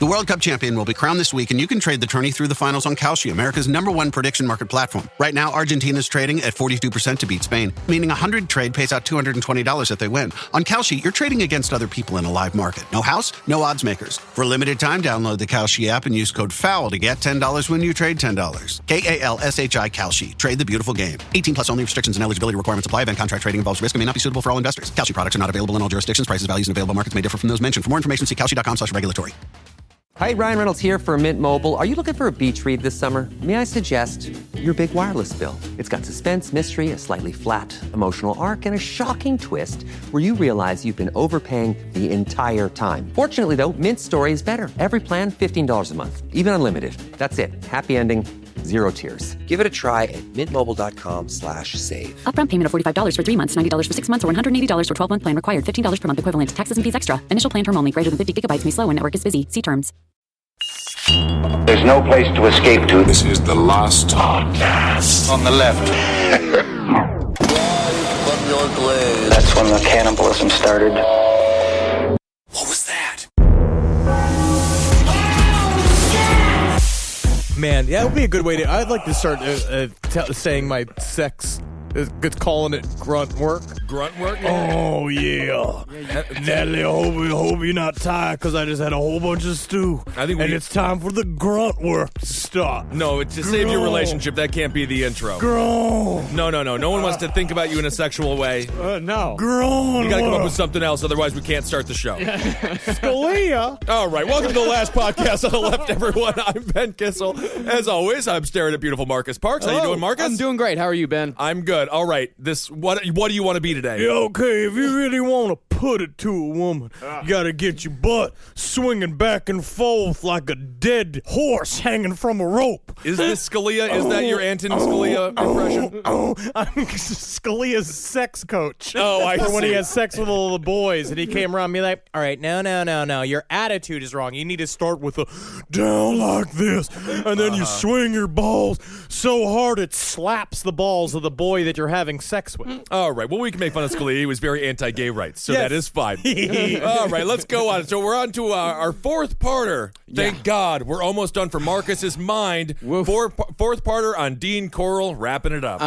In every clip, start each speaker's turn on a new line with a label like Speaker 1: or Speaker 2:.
Speaker 1: The World Cup champion will be crowned this week, and you can trade the tourney through the finals on Kalshi, America's #1 prediction market platform. Right now, Argentina's trading at 42% to beat Spain, meaning 100 trade pays out $220 if they win. On Kalshi, you're trading against other people in a live market. No house, no odds makers. For a limited time, download the Kalshi app and use code FOUL to get $10 when you trade $10. KALSHI Kalshi. Trade the beautiful game. 18 plus only. Restrictions and eligibility requirements apply. Event contract trading involves risk and may not be suitable for all investors. Kalshi products are not available in all jurisdictions. Prices, values, and available markets may differ from those mentioned. For more information, see kalshi.com/regulatory.
Speaker 2: Hi, Ryan Reynolds here for Mint Mobile. Are you looking for a beach read this summer? May I suggest your big wireless bill? It's got suspense, mystery, a slightly flat emotional arc, and a shocking twist where you realize you've been overpaying the entire time. Fortunately, though, Mint's story is better. Every plan, $15 a month. Even unlimited. That's it. Happy ending. Zero tears. Give it a try at mintmobile.com/save.
Speaker 3: Upfront payment of $45 for 3 months, $90 for 6 months, or $180 for 12-month plan required. $15 per month equivalent. Taxes and fees extra. Initial plan term only. Greater than 50 gigabytes may slow when network is busy. See terms.
Speaker 4: There's no place to escape to.
Speaker 5: This is the last podcast.
Speaker 4: On the left. That's when the cannibalism started.
Speaker 5: What was that?
Speaker 6: Man, that would be a good way to... I'd like to start saying my sex... calling it grunt work.
Speaker 7: Grunt work? Yeah.
Speaker 6: Oh, yeah. Natalie, I hope you're not tired because I just had a whole bunch of stew. It's time for the grunt work to start.
Speaker 7: No, to save your relationship, that can't be the intro.
Speaker 6: Grunt.
Speaker 7: No. No one wants to think about you in a sexual way.
Speaker 6: No. Grunt.
Speaker 7: You gotta come up with something else, otherwise we can't start the show.
Speaker 6: Scalia.
Speaker 7: All right, welcome to the last podcast on the left, everyone. I'm Ben Kissel. As always, I'm staring at beautiful Marcus Parks. How you doing, Marcus?
Speaker 8: I'm doing great. How are you, Ben?
Speaker 7: I'm good. All right, what do you want to be today?
Speaker 6: Yeah, okay, if you really want to put it to a woman, you gotta get your butt swinging back and forth like a dead horse hanging from a rope.
Speaker 7: Is this Scalia? Is that your Antonin Scalia impression?
Speaker 6: I'm Scalia's sex coach.
Speaker 7: Oh, I see.
Speaker 6: When he has sex with all the boys, and he came around and be like, all right, no. Your attitude is wrong. You need to start with a down like this, and then you swing your balls so hard it slaps the balls of the boy that you're having sex with.
Speaker 7: All right, well, we can make fun of Scalia. He was very anti-gay rights, so that is fine. All right, let's go on. So we're on to our fourth parter. Thank God. We're almost done for Marcus's mind. Fourth parter on Dean Corll, wrapping it up.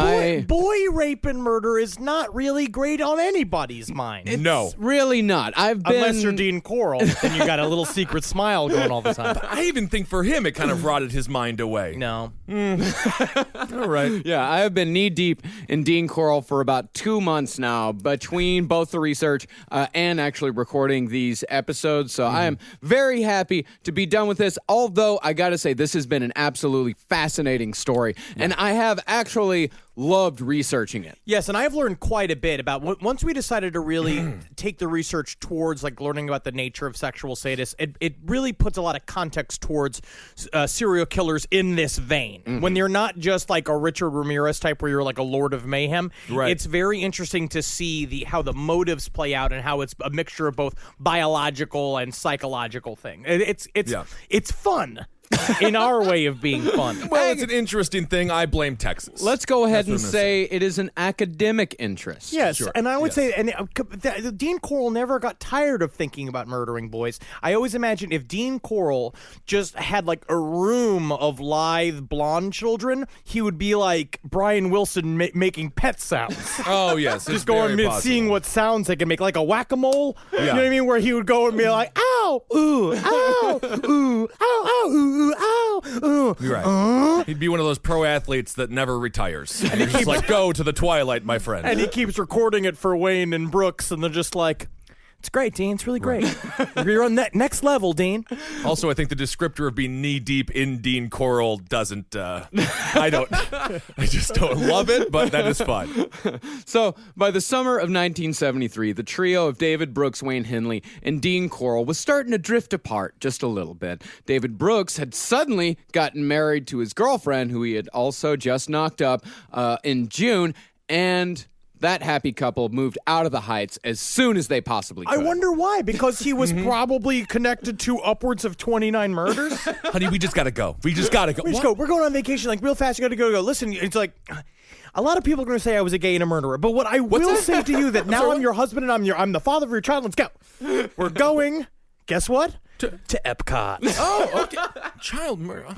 Speaker 6: Boy rape and murder is not really great on anybody's mind.
Speaker 8: It's really not.
Speaker 6: Unless you're Dean Corll, then you got a little secret smile going all the time.
Speaker 7: But I even think for him it kind of rotted his mind away.
Speaker 6: No.
Speaker 7: All right.
Speaker 8: Yeah, I have been knee-deep in Dean Corll for about 2 months now, between both the research and actually recording these episodes. So I am very happy to be done with this, although I gotta say, this has been an absolutely fascinating story, and I have actually loved researching it.
Speaker 6: Yes, and I've learned quite a bit about once we decided to really take the research towards like learning about the nature of sexual sadists, it really puts a lot of context towards serial killers in this vein. When you're not just like a Richard Ramirez type where you're like a Lord of Mayhem, it's very interesting to see how the motives play out and how it's a mixture of both biological and psychological thing. It's fun. In our way of being fun.
Speaker 7: Well, it's an interesting thing. I blame Texas.
Speaker 8: Let's go ahead and say it is an academic interest.
Speaker 6: Yes,
Speaker 7: sure.
Speaker 6: And I would say, Dean Corll never got tired of thinking about murdering boys. I always imagine if Dean Corll just had like a room of lithe blonde children, he would be like Brian Wilson making pet sounds.
Speaker 7: Oh, yes.
Speaker 6: Just going and seeing what sounds they can make, like a whack-a-mole. Yeah. You know what I mean? Where he would go and be like, ow, ooh, ow, ooh, ow, ow, ooh. Ooh.
Speaker 7: You're right. He'd be one of those pro athletes that never retires. And he's just like, go to the twilight, my friend.
Speaker 6: And he keeps recording it for Wayne and Brooks, and they're just like, it's great, Dean. It's really great. You're on that next level, Dean.
Speaker 7: Also, I think the descriptor of being knee-deep in Dean Corll doesn't, I just don't love it, but that is fun.
Speaker 8: So, by the summer of 1973, the trio of David Brooks, Wayne Henley, and Dean Corll was starting to drift apart just a little bit. David Brooks had suddenly gotten married to his girlfriend, who he had also just knocked up in June, and that happy couple moved out of the Heights as soon as they possibly could.
Speaker 6: I wonder why. Because he was probably connected to upwards of 29 murders?
Speaker 7: Honey, we just gotta go. We just gotta go.
Speaker 6: We're going on vacation, like, real fast. You gotta go. Listen, it's like, a lot of people are going to say I was a gay and a murderer. But what I will say to you, that now I'm your husband and I'm the father of your child. Let's go. We're going. Guess what? To Epcot.
Speaker 7: Oh, okay. Child murder.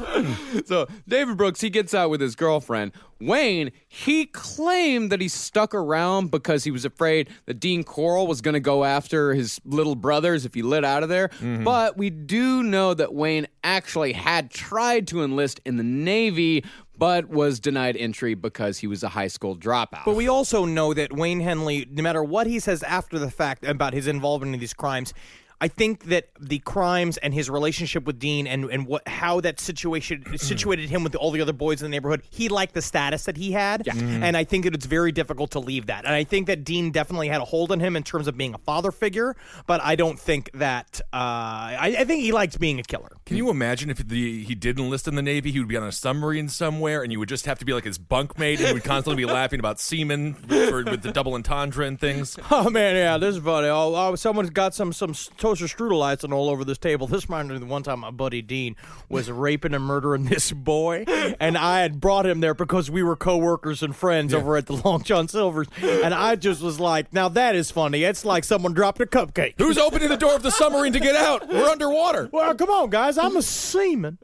Speaker 8: So David Brooks, he gets out with his girlfriend. Wayne, he claimed that he stuck around because he was afraid that Dean Corll was going to go after his little brothers if he lit out of there. But we do know that Wayne actually had tried to enlist in the Navy, but was denied entry because he was a high school dropout.
Speaker 6: But we also know that Wayne Henley, no matter what he says after the fact about his involvement in these crimes, I think that the crimes and his relationship with Dean and how that situated him with all the other boys in the neighborhood, he liked the status that he had. Yeah. And I think that it's very difficult to leave that. And I think that Dean definitely had a hold on him in terms of being a father figure, but I don't think that I think he liked being a killer.
Speaker 7: Can you imagine if he did enlist in the Navy, he would be on a submarine somewhere, and you would just have to be like his bunkmate, and he would constantly be laughing about seamen with the double entendre and things?
Speaker 6: Oh, man, yeah, this is funny. Someone's got some toaster strudel icing all over this table. This reminded me of the one time my buddy Dean was raping and murdering this boy, and I had brought him there because we were co-workers and friends over at the Long John Silver's, and I just was like, now that is funny. It's like someone dropped a cupcake.
Speaker 7: Who's opening the door of the submarine to get out? We're underwater.
Speaker 6: Well, come on, guys. I'm a seaman,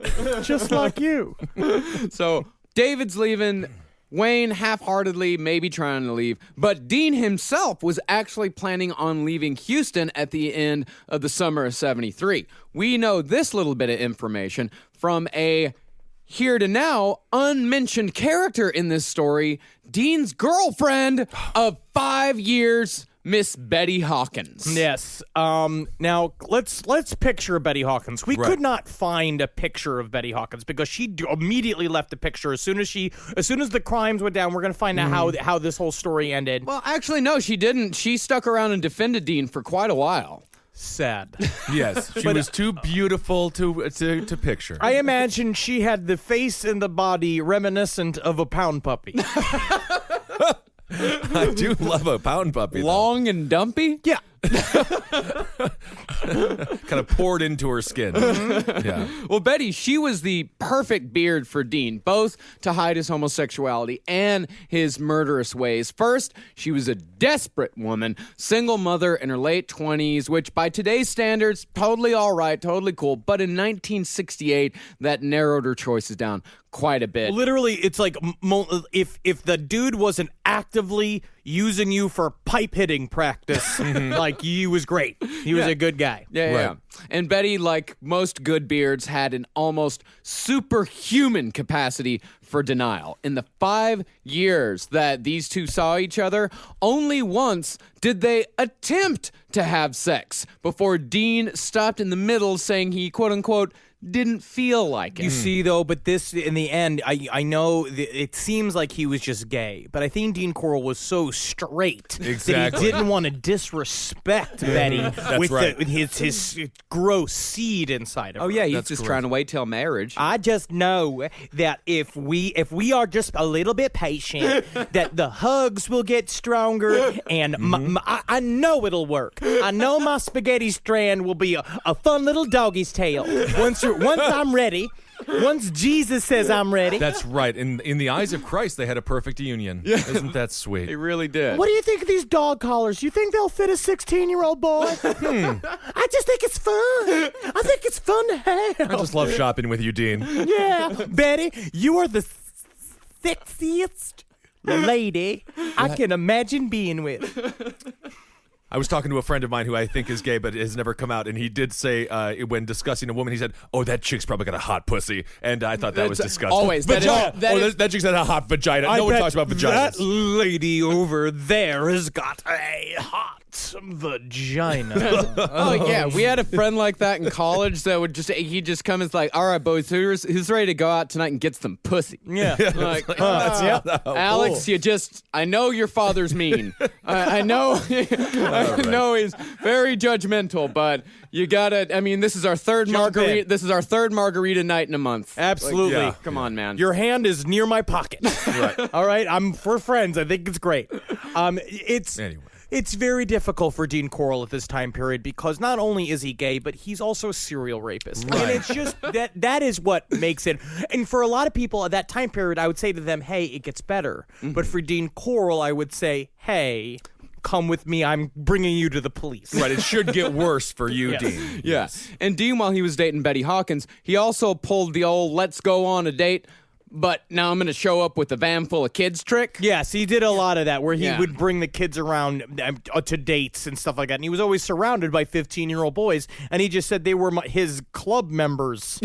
Speaker 6: just like you.
Speaker 8: So David's leaving. Wayne half-heartedly maybe trying to leave, but Dean himself was actually planning on leaving Houston at the end of the summer of 73. We know this little bit of information from a here to now unmentioned character in this story, Dean's girlfriend of 5 years, Miss Betty Hawkins.
Speaker 6: Yes. Now let's picture Betty Hawkins. We could not find a picture of Betty Hawkins because she immediately left the picture as soon as the crimes went down. We're going to find out how this whole story ended.
Speaker 8: Well, actually, no, she didn't. She stuck around and defended Dean for quite a while.
Speaker 6: Sad.
Speaker 7: Yes, she was too beautiful to picture.
Speaker 6: I imagine she had the face and the body reminiscent of a pound puppy.
Speaker 7: I do love a pound puppy.
Speaker 8: Long and dumpy?
Speaker 6: Yeah.
Speaker 7: Kind of poured into her skin. Yeah.
Speaker 8: Well, Betty, she was the perfect beard for Dean, both to hide his homosexuality and his murderous ways. First, she was a desperate woman, single mother in her late 20s, which by today's standards, totally all right, totally cool. But in 1968, that narrowed her choices down quite a bit.
Speaker 6: Literally, it's like if the dude wasn't actively using you for pipe hitting practice, like he was great. He was a good guy.
Speaker 8: Yeah. And Betty, like most good beards, had an almost superhuman capacity for denial. In the 5 years that these two saw each other, only once did they attempt to have sex before Dean stopped in the middle saying he, quote unquote, didn't feel like it.
Speaker 6: You see, though, but this, in the end, I know it seems like he was just gay, but I think Dean Corll was so straight that he didn't want to disrespect Betty with his gross seed inside of her.
Speaker 8: Oh, yeah, he's just trying to wait till marriage.
Speaker 6: I just know that if we are just a little bit patient, that the hugs will get stronger, and I know it'll work. I know my spaghetti strand will be a fun little doggy's tail. Once I'm ready, once Jesus says I'm ready.
Speaker 7: That's right. In the eyes of Christ, they had a perfect union. Yeah. Isn't that sweet?
Speaker 8: They really did.
Speaker 6: What do you think of these dog collars? You think they'll fit a 16-year-old boy? I just think it's fun. I think it's fun to have.
Speaker 7: I just love shopping with you, Dean.
Speaker 6: Yeah. Betty, you are the sexiest lady I can imagine being with.
Speaker 7: I was talking to a friend of mine who I think is gay but has never come out, and he did say when discussing a woman, he said, "Oh, that chick's probably got a hot pussy," and I thought that was disgusting.
Speaker 8: Always.
Speaker 7: That chick's got a hot vagina. No one talks about vaginas.
Speaker 6: That lady over there has got a hot vagina.
Speaker 8: Oh, yeah. We had a friend like that in college that would he'd just come and like, all right, boys, who's ready to go out tonight and get some pussy?
Speaker 6: Yeah.
Speaker 8: Like, Alex, I know your father's mean. I know he's very judgmental, but you gotta, this is our third margarita. This is our third margarita night in a month.
Speaker 6: Absolutely.
Speaker 7: Like,
Speaker 8: come on, man.
Speaker 6: Your hand is near my pocket.
Speaker 7: Right.
Speaker 6: All right. We're friends. I think it's great. It's very difficult for Dean Corll at this time period because not only is he gay, but he's also a serial rapist. Right. And it's just that is what makes it. And for a lot of people at that time period, I would say to them, hey, it gets better. Mm-hmm. But for Dean Corll, I would say, hey, come with me. I'm bringing you to the police.
Speaker 7: Right, it should get worse for you,
Speaker 6: Yes.
Speaker 7: Dean.
Speaker 8: Yeah. And Dean, while he was dating Betty Hawkins, he also pulled the old let's go on a date, but now I'm going to show up with a van full of kids trick.
Speaker 6: Yes, he did a lot of that, where he
Speaker 8: Yeah.
Speaker 6: would bring the kids around to dates and stuff like that. And he was always surrounded by 15-year-old boys, and he just said they were his club members.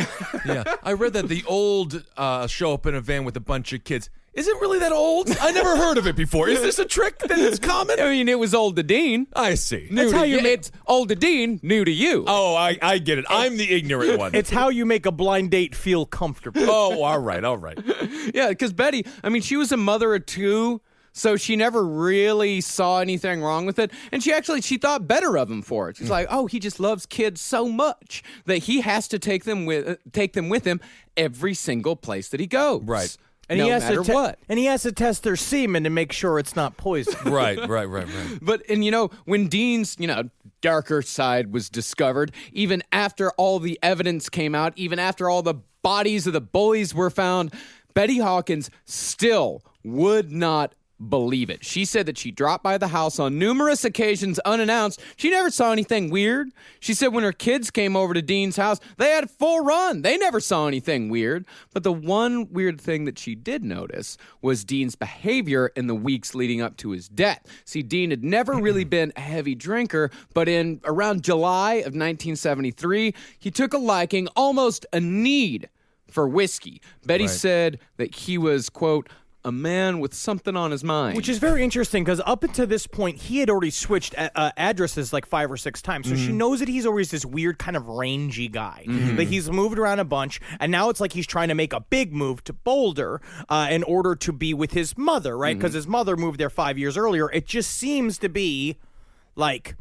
Speaker 7: Yeah, I read that the old show up in a van with a bunch of kids isn't really that old. I never heard of it before. Is this a trick that is common?
Speaker 8: I mean, it was old to Dean.
Speaker 7: I see.
Speaker 8: New to you. It's old to Dean, new to you.
Speaker 7: Oh, I get it. I'm the ignorant one.
Speaker 6: It's how you make a blind date feel comfortable.
Speaker 7: Oh, all right.
Speaker 8: Yeah, because Betty, I mean, she was a mother of two, so she never really saw anything wrong with it. And she thought better of him for it. She's like, oh, he just loves kids so much that he has to take them with him every single place that he goes.
Speaker 7: Right.
Speaker 6: And
Speaker 8: no
Speaker 6: he has
Speaker 8: matter
Speaker 6: to
Speaker 8: what.
Speaker 6: And he has to test their semen to make sure it's not poison.
Speaker 7: Right.
Speaker 8: But, when Dean's, darker side was discovered, even after all the evidence came out, even after all the bodies of the bullies were found, Betty Hawkins still would not believe it. She said that she dropped by the house on numerous occasions unannounced. She never saw anything weird. She said when her kids came over to Dean's house, they had a full run. They never saw anything weird. But the one weird thing that she did notice was Dean's behavior in the weeks leading up to his death. See, Dean had never really been a heavy drinker, but in around July of 1973, he took a liking, almost a need for whiskey. Betty said that he was, quote, a man with something on his mind.
Speaker 6: Which is very interesting, because up until this point, he had already switched addresses like 5 or 6 times. So she knows that he's always this weird kind of rangy guy. That he's moved around a bunch, and now it's like he's trying to make a big move to Boulder in order to be with his mother, right? Because his mother moved there 5 years earlier. It just seems to be like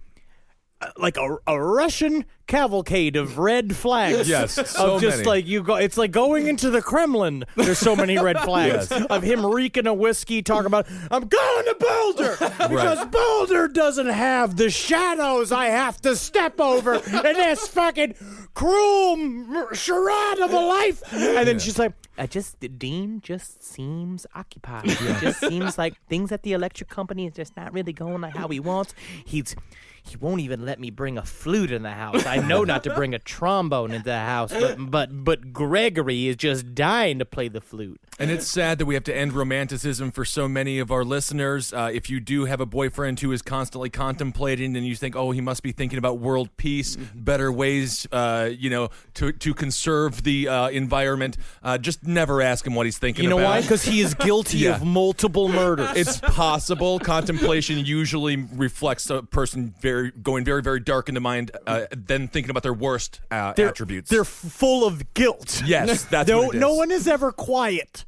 Speaker 6: a Russian cavalcade of red flags.
Speaker 7: Yes, so
Speaker 6: of just
Speaker 7: many.
Speaker 6: like you go. It's like going into the Kremlin. There's so many red flags of him reeking a whiskey, talking about I'm going to Boulder because Boulder doesn't have the shadows I have to step over in this fucking cruel charade of a life. And then she's like, Dean just seems occupied. It just seems like things at the electric company is just not really going like how he wants. He won't even let me bring a flute in the house. I know not to bring a trombone into the house, but Gregory is just dying to play the flute.
Speaker 7: And it's sad that we have to end romanticism for so many of our listeners. If you do have a boyfriend who is constantly contemplating and you think, oh, he must be thinking about world peace, better ways, to conserve the environment, just never ask him what he's thinking about.
Speaker 6: You know why? Because he is guilty of multiple murders.
Speaker 7: It's possible. Contemplation usually reflects a person going very, very dark in the mind, then thinking about their worst attributes.
Speaker 6: They're full of guilt.
Speaker 7: Yes, that's what it is.
Speaker 6: No one is ever quiet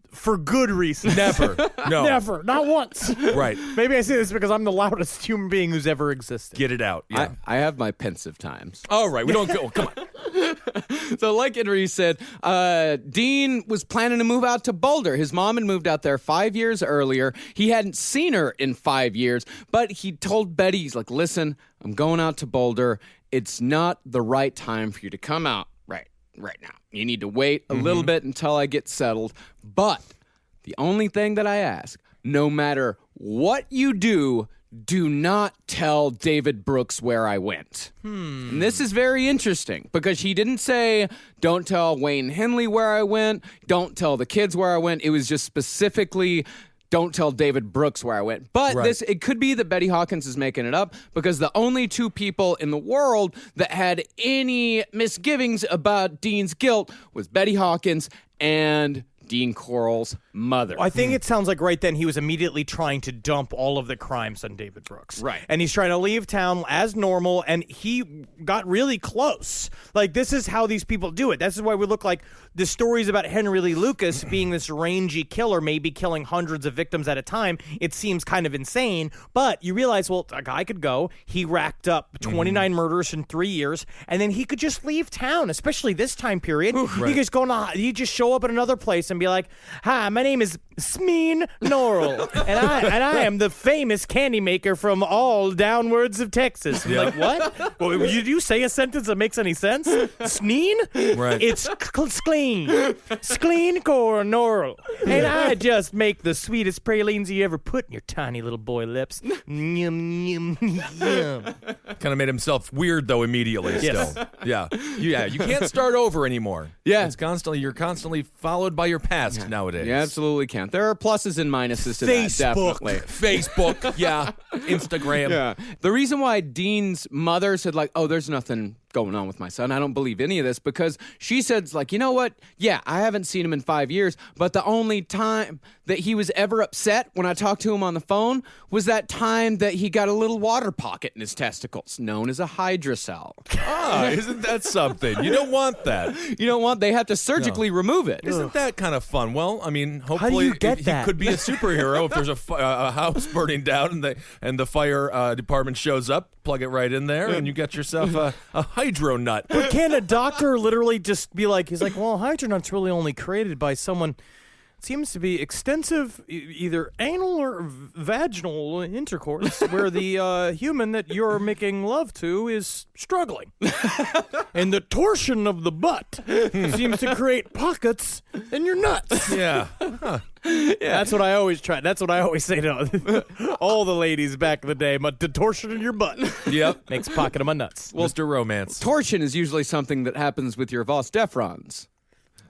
Speaker 6: for good reasons.
Speaker 7: Never. No.
Speaker 6: Never. Not once.
Speaker 7: Right.
Speaker 6: Maybe I say this because I'm the loudest human being who's ever existed.
Speaker 7: Get it out. Yeah.
Speaker 8: I have my pensive times.
Speaker 7: All right. We don't go. Come on.
Speaker 8: So like Henry said, Dean was planning to move out to Boulder. His mom had moved out there 5 years earlier. He hadn't seen her in 5 years, but he told Betty, he's like, listen, I'm going out to Boulder. It's not the right time for you to come out right now. You need to wait a little bit until I get settled. But the only thing that I ask, no matter what you do not tell David Brooks where I went. And this is very interesting because he didn't say, don't tell Wayne Henley where I went, don't tell the kids where I went. It was just specifically, don't tell David Brooks where I went. But it could be that Betty Hawkins is making it up because the only two people in the world that had any misgivings about Dean's guilt was Betty Hawkins and Dean Corll's mother.
Speaker 6: I think it sounds like right then he was immediately trying to dump all of the crimes on David Brooks.
Speaker 8: Right.
Speaker 6: And he's trying to leave town as normal, and he got really close. Like, this is how these people do it. This is why we look like the stories about Henry Lee Lucas being this rangy killer, maybe killing hundreds of victims at a time. It seems kind of insane, but you realize, well, a guy could go. He racked up 29 murders in 3 years, and then he could just leave town, especially this time period. He just show up at another place and be like, hi, my name is Smeen Norrell, and I am the famous candy maker from all downwards of Texas. I'm like, what? Well, you say a sentence that makes any sense? Sneen?
Speaker 7: Right.
Speaker 6: It's Skleen Core Norrell, and I just make the sweetest pralines you ever put in your tiny little boy lips. Yum, yum, yum.
Speaker 7: Kind of made himself weird though immediately.
Speaker 6: Yes.
Speaker 7: Still, yeah. You can't start over anymore.
Speaker 8: Yeah.
Speaker 7: You're constantly followed by your past nowadays.
Speaker 8: You absolutely can't. There are pluses and minuses to that, definitely.
Speaker 7: Facebook, yeah, Instagram.
Speaker 8: Yeah. The reason why Dean's mother said, like, oh, there's nothing going on with my son, I don't believe any of this, because she said, like, you know what? Yeah, I haven't seen him in 5 years, but the only time that he was ever upset when I talked to him on the phone was that time that he got a little water pocket in his testicles, known as a hydrocele.
Speaker 7: Ah, isn't that something? You don't want that.
Speaker 8: They have to surgically remove it.
Speaker 7: Isn't that kind of fun? Well, I mean, hopefully
Speaker 6: you get
Speaker 7: he
Speaker 6: that?
Speaker 7: could be a superhero if there's a house burning down and the fire department shows up, plug it right in there, and you get yourself a hydro nut.
Speaker 6: But can a doctor literally just be like, he's like, well, hydronut's really only created by someone, it seems to be extensive either anal or vaginal intercourse where the human that you're making love to is struggling. And the torsion of the butt seems to create pockets in your nuts.
Speaker 7: Yeah.
Speaker 6: Yeah, that's what I always try. That's what I always say to all the ladies back in the day. The torsion in your butt.
Speaker 7: Yep.
Speaker 6: Makes a pocket of my nuts.
Speaker 7: Well, Mr. Romance.
Speaker 8: Torsion is usually something that happens with your vas deferens.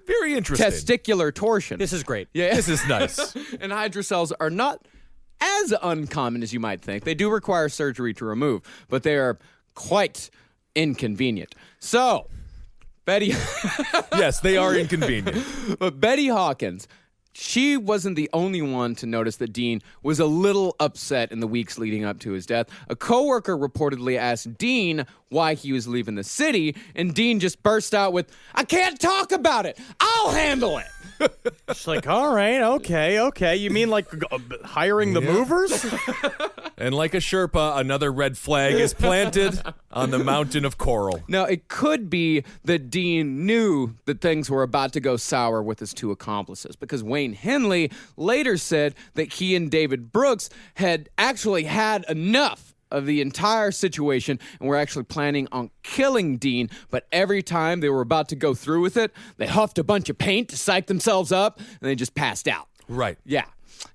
Speaker 7: Very interesting.
Speaker 8: Testicular torsion.
Speaker 6: This is great.
Speaker 8: Yeah.
Speaker 7: This is nice.
Speaker 8: And hydroceles are not as uncommon as you might think. They do require surgery to remove, but they are quite inconvenient. So, Betty...
Speaker 7: Yes, they are inconvenient.
Speaker 8: But Betty Hawkins, she wasn't the only one to notice that Dean was a little upset in the weeks leading up to his death. A coworker reportedly asked Dean why he was leaving the city, and Dean just burst out with, "I can't talk about it. I'll handle it."
Speaker 6: It's like, all right, okay. You mean like hiring the movers?
Speaker 7: And like a Sherpa, another red flag is planted on the mountain of coral.
Speaker 8: Now, it could be that Dean knew that things were about to go sour with his two accomplices, because Wayne Henley later said that he and David Brooks had actually had enough of the entire situation and were actually planning on killing Dean, but every time they were about to go through with it, they huffed a bunch of paint to psych themselves up, and they just passed out.
Speaker 7: Right.
Speaker 8: Yeah.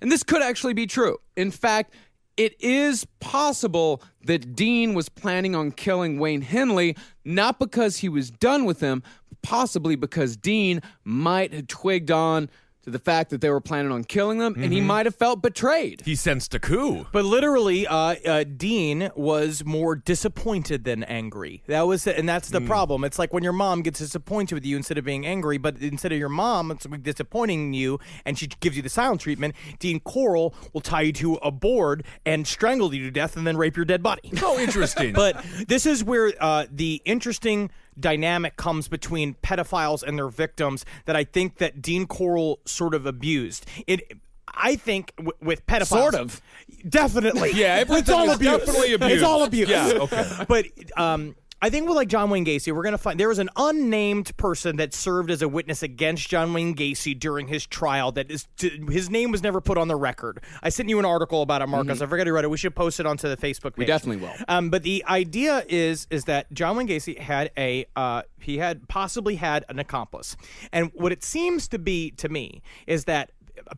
Speaker 8: And this could actually be true. In fact, it is possible that Dean was planning on killing Wayne Henley, not because he was done with him, but possibly because Dean might have twigged on to the fact that they were planning on killing them, and he might have felt betrayed.
Speaker 7: He sensed a coup.
Speaker 6: But literally, Dean was more disappointed than angry. And that's the problem. It's like when your mom gets disappointed with you instead of being angry, but instead of your mom disappointing you, and she gives you the silent treatment, Dean Corll will tie you to a board and strangle you to death and then rape your dead body.
Speaker 7: Oh, interesting.
Speaker 6: But this is where the interesting dynamic comes between pedophiles and their victims that I think that Dean Corll sort of abused. I think with pedophiles,
Speaker 8: Sort of.
Speaker 6: Definitely.
Speaker 7: Yeah,
Speaker 6: it's all abuse.
Speaker 7: Definitely abuse.
Speaker 6: It's all abuse.
Speaker 7: Yeah, okay.
Speaker 6: But I think with like John Wayne Gacy, we're going to find there was an unnamed person that served as a witness against John Wayne Gacy during his trial that his name was never put on the record. I sent you an article about it, Marcus. I forgot to write it. We should post it onto the Facebook page.
Speaker 8: We definitely will.
Speaker 6: But the idea is that John Wayne Gacy had possibly had an accomplice. And what it seems to be to me is that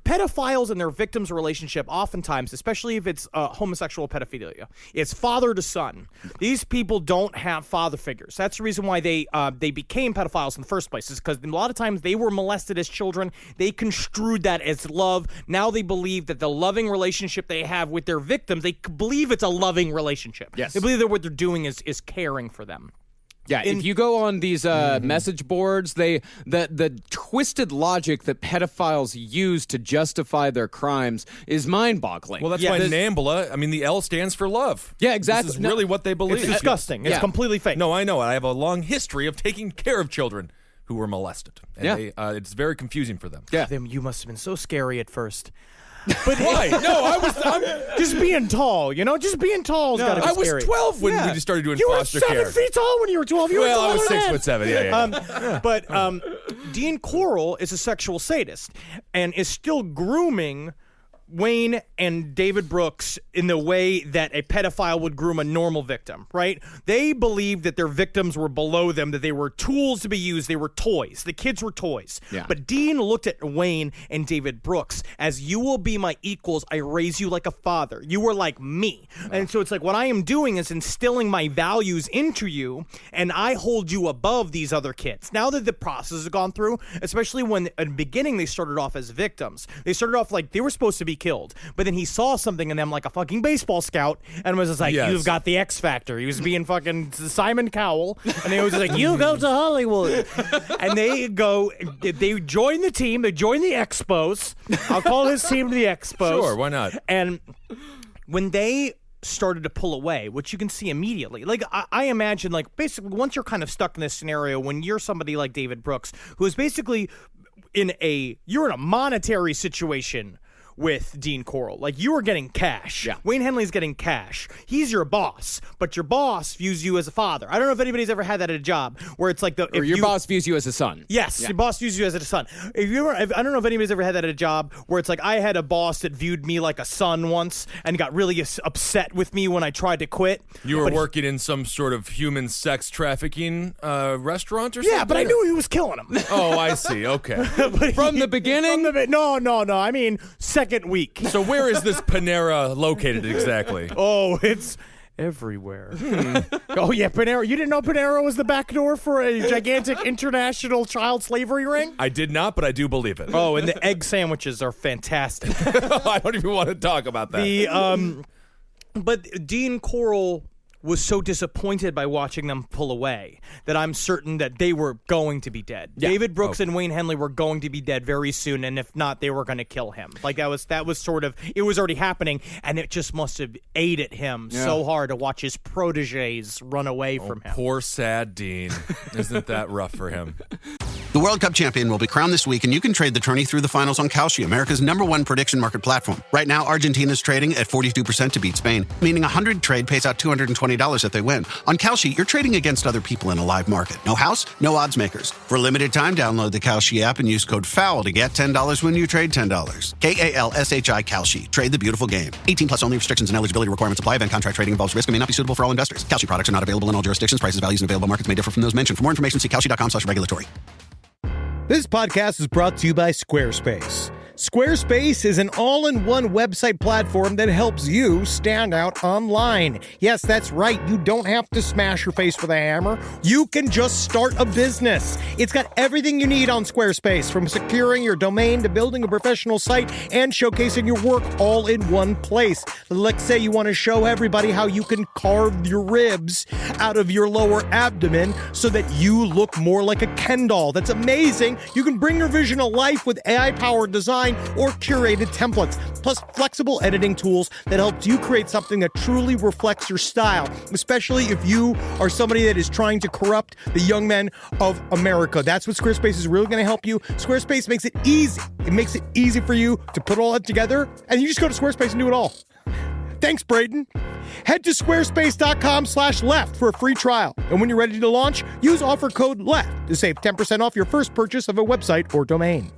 Speaker 6: pedophiles and their victims' relationship, oftentimes, especially if it's homosexual pedophilia, it's father to son. These people don't have father figures. That's the reason why they became pedophiles in the first place, is because a lot of times they were molested as children. They construed that as love. Now they believe that the loving relationship they have with their victims, they believe it's a loving relationship.
Speaker 8: Yes.
Speaker 6: They believe that what they're doing is caring for them.
Speaker 8: Yeah, if you go on these message boards, the twisted logic that pedophiles use to justify their crimes is mind-boggling.
Speaker 7: Well, that's why NAMBLA, I mean, the L stands for love.
Speaker 8: Yeah, exactly.
Speaker 7: This is really what they believe.
Speaker 6: It's disgusting. It's completely fake.
Speaker 7: No, I know. I have a long history of taking care of children who were molested. And it's very confusing for them.
Speaker 8: Yeah.
Speaker 6: You must have been so scary at first. But
Speaker 7: why? No, I'm
Speaker 6: just being tall, Just being tall is gotta be
Speaker 7: I was
Speaker 6: scary.
Speaker 7: 12 when we started doing
Speaker 6: you
Speaker 7: foster
Speaker 6: were
Speaker 7: care.
Speaker 6: 7 feet tall when you were 12. You were
Speaker 7: Well, I was
Speaker 6: taller
Speaker 7: 6'7". Yeah.
Speaker 6: But Dean Corll is a sexual sadist and is still grooming Wayne and David Brooks in the way that a pedophile would groom a normal victim, right? They believed that their victims were below them, that they were tools to be used. They were toys. The kids were toys.
Speaker 8: Yeah.
Speaker 6: But Dean looked at Wayne and David Brooks as, you will be my equals. I raise you like a father. You were like me. And so it's like, what I am doing is instilling my values into you, and I hold you above these other kids. Now that the process has gone through, especially when at the beginning they started off as victims, they started off like they were supposed to be killed, but then he saw something in them like a fucking baseball scout and was just like, you've got the X Factor. He was being fucking Simon Cowell, and they was just like, you go to Hollywood. And they join the team, they join the Expos. I'll call his team the Expos.
Speaker 7: Sure, why not?
Speaker 6: And when they started to pull away, which you can see immediately. Like, I imagine, like, basically, once you're kind of stuck in this scenario, when you're somebody like David Brooks, who is basically you're in a monetary situation with Dean Corll. Like, you are getting cash.
Speaker 8: Yeah.
Speaker 6: Wayne Henley's getting cash. He's your boss, but your boss views you as a father. I don't know if anybody's ever had that at a job where it's like
Speaker 8: your boss views you as a son.
Speaker 6: Yes, your boss views you as a son. I don't know if anybody's ever had that at a job where it's like, I had a boss that viewed me like a son once and got really upset with me when I tried to quit.
Speaker 7: You were working in some sort of human sex trafficking restaurant or something?
Speaker 6: Yeah, but I knew he was killing him.
Speaker 7: Oh, I see. Okay.
Speaker 8: From the beginning?
Speaker 6: No. I mean, second week.
Speaker 7: So where is this Panera located exactly?
Speaker 6: Oh, it's everywhere. Oh, yeah, Panera. You didn't know Panera was the back door for a gigantic international child slavery ring?
Speaker 7: I did not, but I do believe it.
Speaker 6: Oh, and the egg sandwiches are fantastic.
Speaker 7: I don't even want to talk about that.
Speaker 6: But Dean Corll was so disappointed by watching them pull away that I'm certain that they were going to be dead. Yeah. David Brooks and Wayne Henley were going to be dead very soon, and if not, they were going to kill him. Like, that was sort of, it was already happening, and it just must have ate at him so hard to watch his proteges run away from him.
Speaker 7: Poor sad Dean. Isn't that rough for him?
Speaker 1: The World Cup champion will be crowned this week, and you can trade the tourney through the finals on Kalshi, America's #1 prediction market platform. Right now, Argentina's trading at 42% to beat Spain, meaning 100 trade pays out $220 if they win. On Kalshi, you're trading against other people in a live market. No house, no odds makers. For a limited time, download the Kalshi app and use code FOUL to get $10 when you trade $10. KALSHI Kalshi. Trade the beautiful game. 18 plus only. Restrictions and eligibility requirements apply. Event contract trading involves risk and may not be suitable for all investors. Kalshi products are not available in all jurisdictions. Prices, values, and available markets may differ from those mentioned. For more information, see kalshi.com/regulatory.
Speaker 9: This podcast is brought to you by Squarespace. Squarespace is an all-in-one website platform that helps you stand out online. Yes, that's right. You don't have to smash your face with a hammer. You can just start a business. It's got everything you need on Squarespace, from securing your domain to building a professional site and showcasing your work all in one place. Let's say you want to show everybody how you can carve your ribs out of your lower abdomen so that you look more like a Ken doll. That's amazing. You can bring your vision to life with AI-powered design or curated templates, plus flexible editing tools that helps you create something that truly reflects your style, especially if you are somebody that is trying to corrupt the young men of America. That's what Squarespace is really going to help you. Squarespace makes it easy. It makes it easy for you to put all that together, and you just go to Squarespace and do it all. Thanks, Braden. Head to squarespace.com/left for a free trial. And when you're ready to launch, use offer code LEFT to save 10% off your first purchase of a website or domain.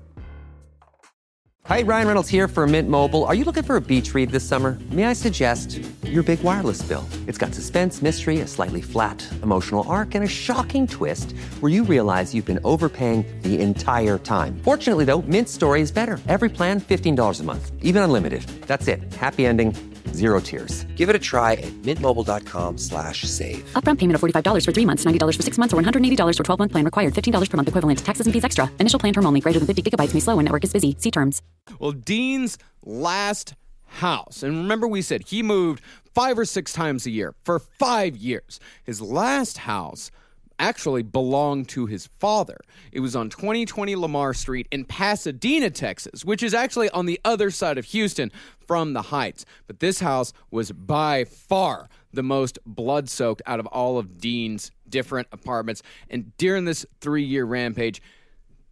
Speaker 2: Hi, Ryan Reynolds here for Mint Mobile. Are you looking for a beach read this summer? May I suggest your big wireless bill? It's got suspense, mystery, a slightly flat, emotional arc, and a shocking twist where you realize you've been overpaying the entire time. Fortunately, though, Mint's story is better. Every plan, $15 a month. Even unlimited. That's it. Happy ending. Zero tears. Give it a try at mintmobile.com/save.
Speaker 3: Upfront payment of $45 for 3 months, $90 for 6 months, or $180 for 12-month plan required. $15 per month equivalent. Taxes and fees extra. Initial plan term only. Greater than 50 gigabytes may slow when network is busy. See terms.
Speaker 8: Well, Dean's last house, and remember we said he moved 5 or 6 times a year for 5 years. His last house actually belonged to his father. It was on 2020 Lamar Street in Pasadena, Texas, which is actually on the other side of Houston from the Heights. But this house was by far the most blood-soaked out of all of Dean's different apartments. And during this 3-year rampage,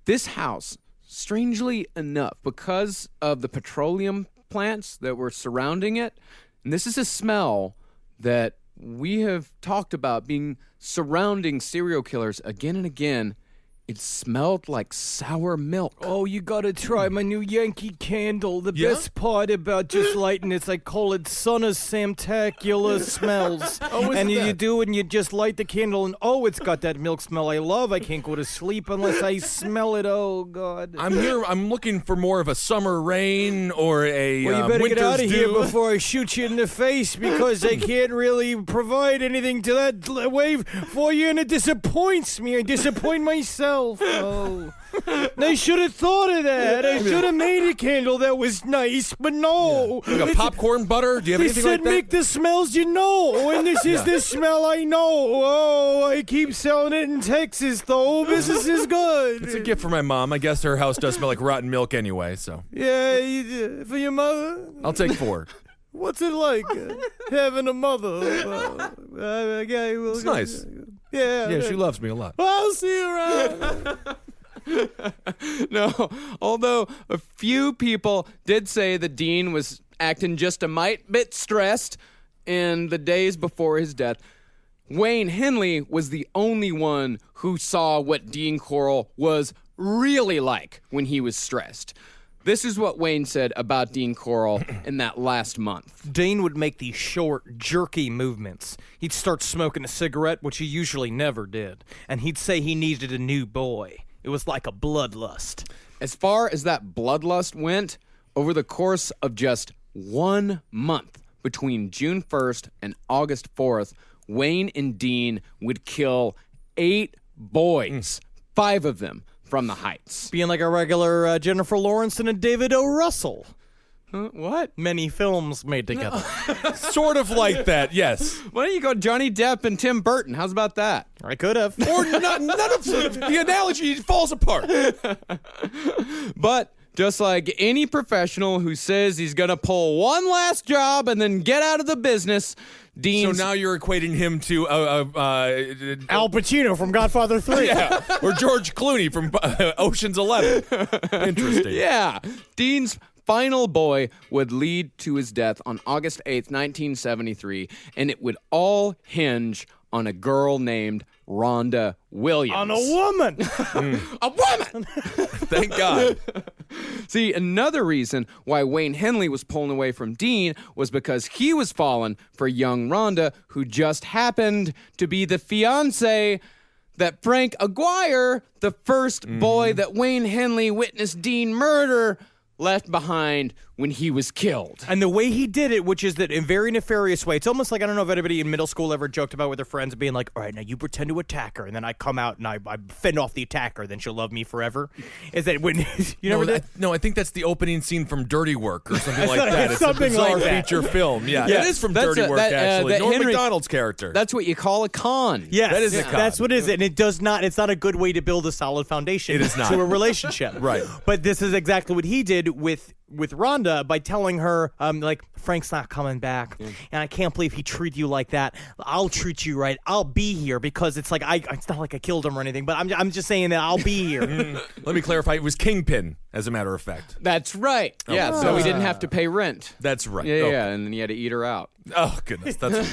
Speaker 8: this house, strangely enough, because of the petroleum plants that were surrounding it, and this is a smell that we have talked about being surrounding serial killers again and again, it smelled like sour milk.
Speaker 6: Oh, you gotta try my new Yankee candle. The best part about just lighting it, I call it Son of Samtacular Smells. And you do it and you just light the candle and it's got that milk smell I love. I can't go to sleep unless I smell it. Oh, God.
Speaker 7: I'm looking for more of a summer rain or a
Speaker 6: Well, you better
Speaker 7: winter's
Speaker 6: get out of here
Speaker 7: dew.
Speaker 6: before I shoot you in the face because I can't really provide anything to that wave for you and it disappoints me. I disappoint myself. Oh, they should have thought of that. I should have made a candle that was nice, but no.
Speaker 7: Like a popcorn butter? Do you have
Speaker 6: They
Speaker 7: anything
Speaker 6: said
Speaker 7: like that?
Speaker 6: make the smells you know, and this is the smell I know. Oh, I keep selling it in Texas, though. Business is good.
Speaker 7: It's a gift for my mom. I guess her house does smell like rotten milk anyway, so.
Speaker 6: Yeah, for your mother?
Speaker 7: I'll take 4.
Speaker 6: What's it like having a mother?
Speaker 7: It's nice.
Speaker 6: Yeah,
Speaker 7: she loves me a lot.
Speaker 6: I'll see you around.
Speaker 8: No, although a few people did say that Dean was acting just a mite bit stressed in the days before his death, Wayne Henley was the only one who saw what Dean Corll was really like when he was stressed. This is what Wayne said about Dean Corll in that last month.
Speaker 6: Dean would make these short, jerky movements. He'd start smoking a cigarette, which he usually never did, and he'd say he needed a new boy. It was like a bloodlust.
Speaker 8: As far as that bloodlust went, over the course of just 1 month, between June 1st and August 4th, Wayne and Dean would kill 8 boys, 5 of them from the Heights.
Speaker 6: Being like a regular Jennifer Lawrence and a David O. Russell.
Speaker 8: What?
Speaker 6: Many films made together.
Speaker 7: Sort of like that, yes.
Speaker 8: Why don't you go Johnny Depp and Tim Burton? How's about that?
Speaker 6: I could have.
Speaker 7: Or none of the analogy falls apart.
Speaker 8: But just like any professional who says he's going to pull one last job and then get out of the business, Dean.
Speaker 7: So now you're equating him to
Speaker 6: Al Pacino from Godfather 3.
Speaker 7: Yeah, or George Clooney from Ocean's 11. Interesting.
Speaker 8: Yeah. Dean's final boy would lead to his death on August 8th, 1973, and it would all hinge on a girl named Rhonda Williams.
Speaker 6: On a woman.
Speaker 8: A woman!
Speaker 7: Thank God.
Speaker 8: See, another reason why Wayne Henley was pulling away from Dean was because he was falling for young Rhonda, who just happened to be the fiancé that Frank Aguirre, the first boy that Wayne Henley witnessed Dean murder, left behind when he was killed.
Speaker 6: And the way he did it, which is that in a very nefarious way, it's almost like, I don't know if anybody in middle school ever joked about with their friends being like, all right, now you pretend to attack her, and then I come out and I fend off the attacker, then she'll love me forever. Is that when, you know that?
Speaker 7: No, I think that's the opening scene from Dirty Work or something like that. It's
Speaker 6: something
Speaker 7: a bizarre
Speaker 6: like that.
Speaker 7: feature film. Yeah,
Speaker 8: Yeah,
Speaker 7: it is from
Speaker 8: that's
Speaker 7: Dirty Work, actually.
Speaker 8: that
Speaker 7: Norm
Speaker 8: Henry-
Speaker 7: Macdonald's character.
Speaker 8: That's what you call a con.
Speaker 6: Yes,
Speaker 7: That is a con.
Speaker 6: That's what it is. And it's not a good way to build a solid foundation
Speaker 7: It is not.
Speaker 6: to a relationship.
Speaker 7: Right.
Speaker 6: But this is exactly what he did with Rhonda by telling her, like, Frank's not coming back, and I can't believe he treated you like that. I'll treat you right. I'll be here because it's like it's not like I killed him or anything, but I'm just saying that I'll be here.
Speaker 7: Let me clarify. It was Kingpin, as a matter of fact.
Speaker 8: That's right. Yeah, so he didn't have to pay rent.
Speaker 7: That's right.
Speaker 8: Yeah,
Speaker 7: Okay.
Speaker 8: yeah, and then he had to eat her out.
Speaker 7: Oh, goodness. That's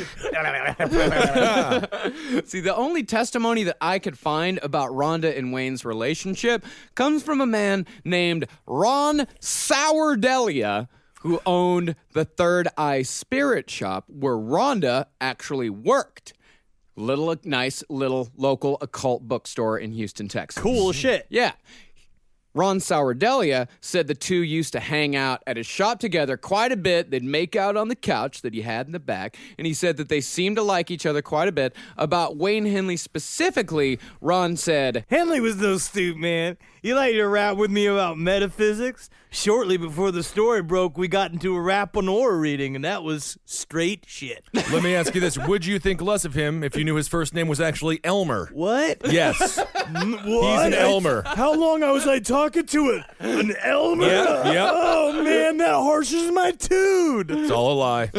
Speaker 8: See, the only testimony that I could find about Rhonda and Wayne's relationship comes from a man named Ron Sourdelia, who owned the Third Eye Spirit Shop, where Rhonda actually worked. Nice little local occult bookstore in Houston, Texas.
Speaker 6: Cool shit.
Speaker 8: Yeah. Ron Sourdelia said the two used to hang out at his shop together quite a bit. They'd make out on the couch that he had in the back, and he said that they seemed to like each other quite a bit. About Wayne Henley specifically, Ron said,
Speaker 6: Henley was no stoop, man. He liked to rap with me about metaphysics. Shortly before the story broke, we got into a rap on aura reading, and that was straight shit.
Speaker 7: Let me ask you this. Would you think less of him if you knew his first name was actually Elmer?
Speaker 6: What?
Speaker 7: Yes.
Speaker 6: What?
Speaker 7: He's an Elmer.
Speaker 6: How long was I talking to it? An Elmer?
Speaker 7: Yep.
Speaker 6: Oh, man, that harshes my dude.
Speaker 7: It's all a lie.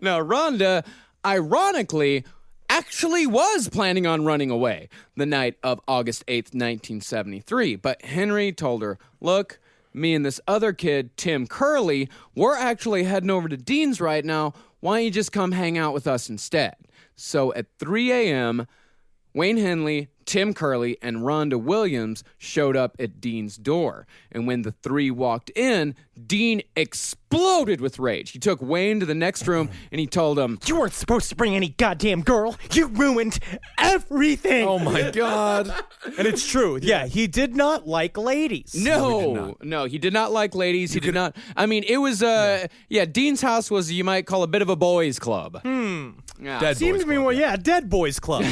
Speaker 8: now Rhonda, ironically, actually was planning on running away the night of August 8th, 1973. But Henry told her, look, me and this other kid, Tim Curley, we're actually heading over to Dean's right now. Why don't you just come hang out with us instead? So at 3 a.m., Wayne Henley Tim Curley and Rhonda Williams showed up at Dean's door. And when the three walked in, Dean exploded with rage. He took Wayne to the next room and he told him,
Speaker 6: "You weren't supposed to bring any goddamn girl. You ruined everything."
Speaker 7: Oh my God.
Speaker 6: And it's true. Yeah, he did not like ladies.
Speaker 8: No, he did not like ladies. He did not. I mean, it was, Dean's house was, you might call, a bit of a boys' club. Yeah.
Speaker 7: Dead
Speaker 6: Seems
Speaker 7: boys
Speaker 6: to me
Speaker 7: club,
Speaker 6: more, Dead Boys Club.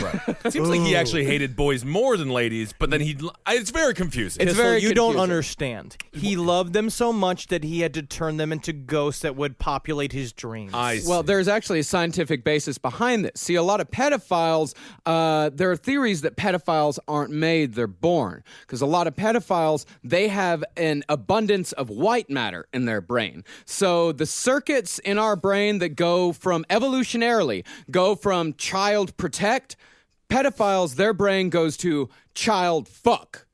Speaker 7: It seems like he actually hated boys more than ladies, but then it's very confusing.
Speaker 8: It's very
Speaker 6: You don't
Speaker 8: confusing.
Speaker 6: understand. He loved them so much that he had to turn them into ghosts that would populate his dreams.
Speaker 7: I see.
Speaker 8: Well, there's actually a scientific basis behind this. See, a lot of pedophiles, there are theories that pedophiles aren't made, they're born. Because a lot of pedophiles, they have an abundance of white matter in their brain. So the circuits in our brain that go from evolutionarily, go from child protect, pedophiles, their brain goes to child fuck.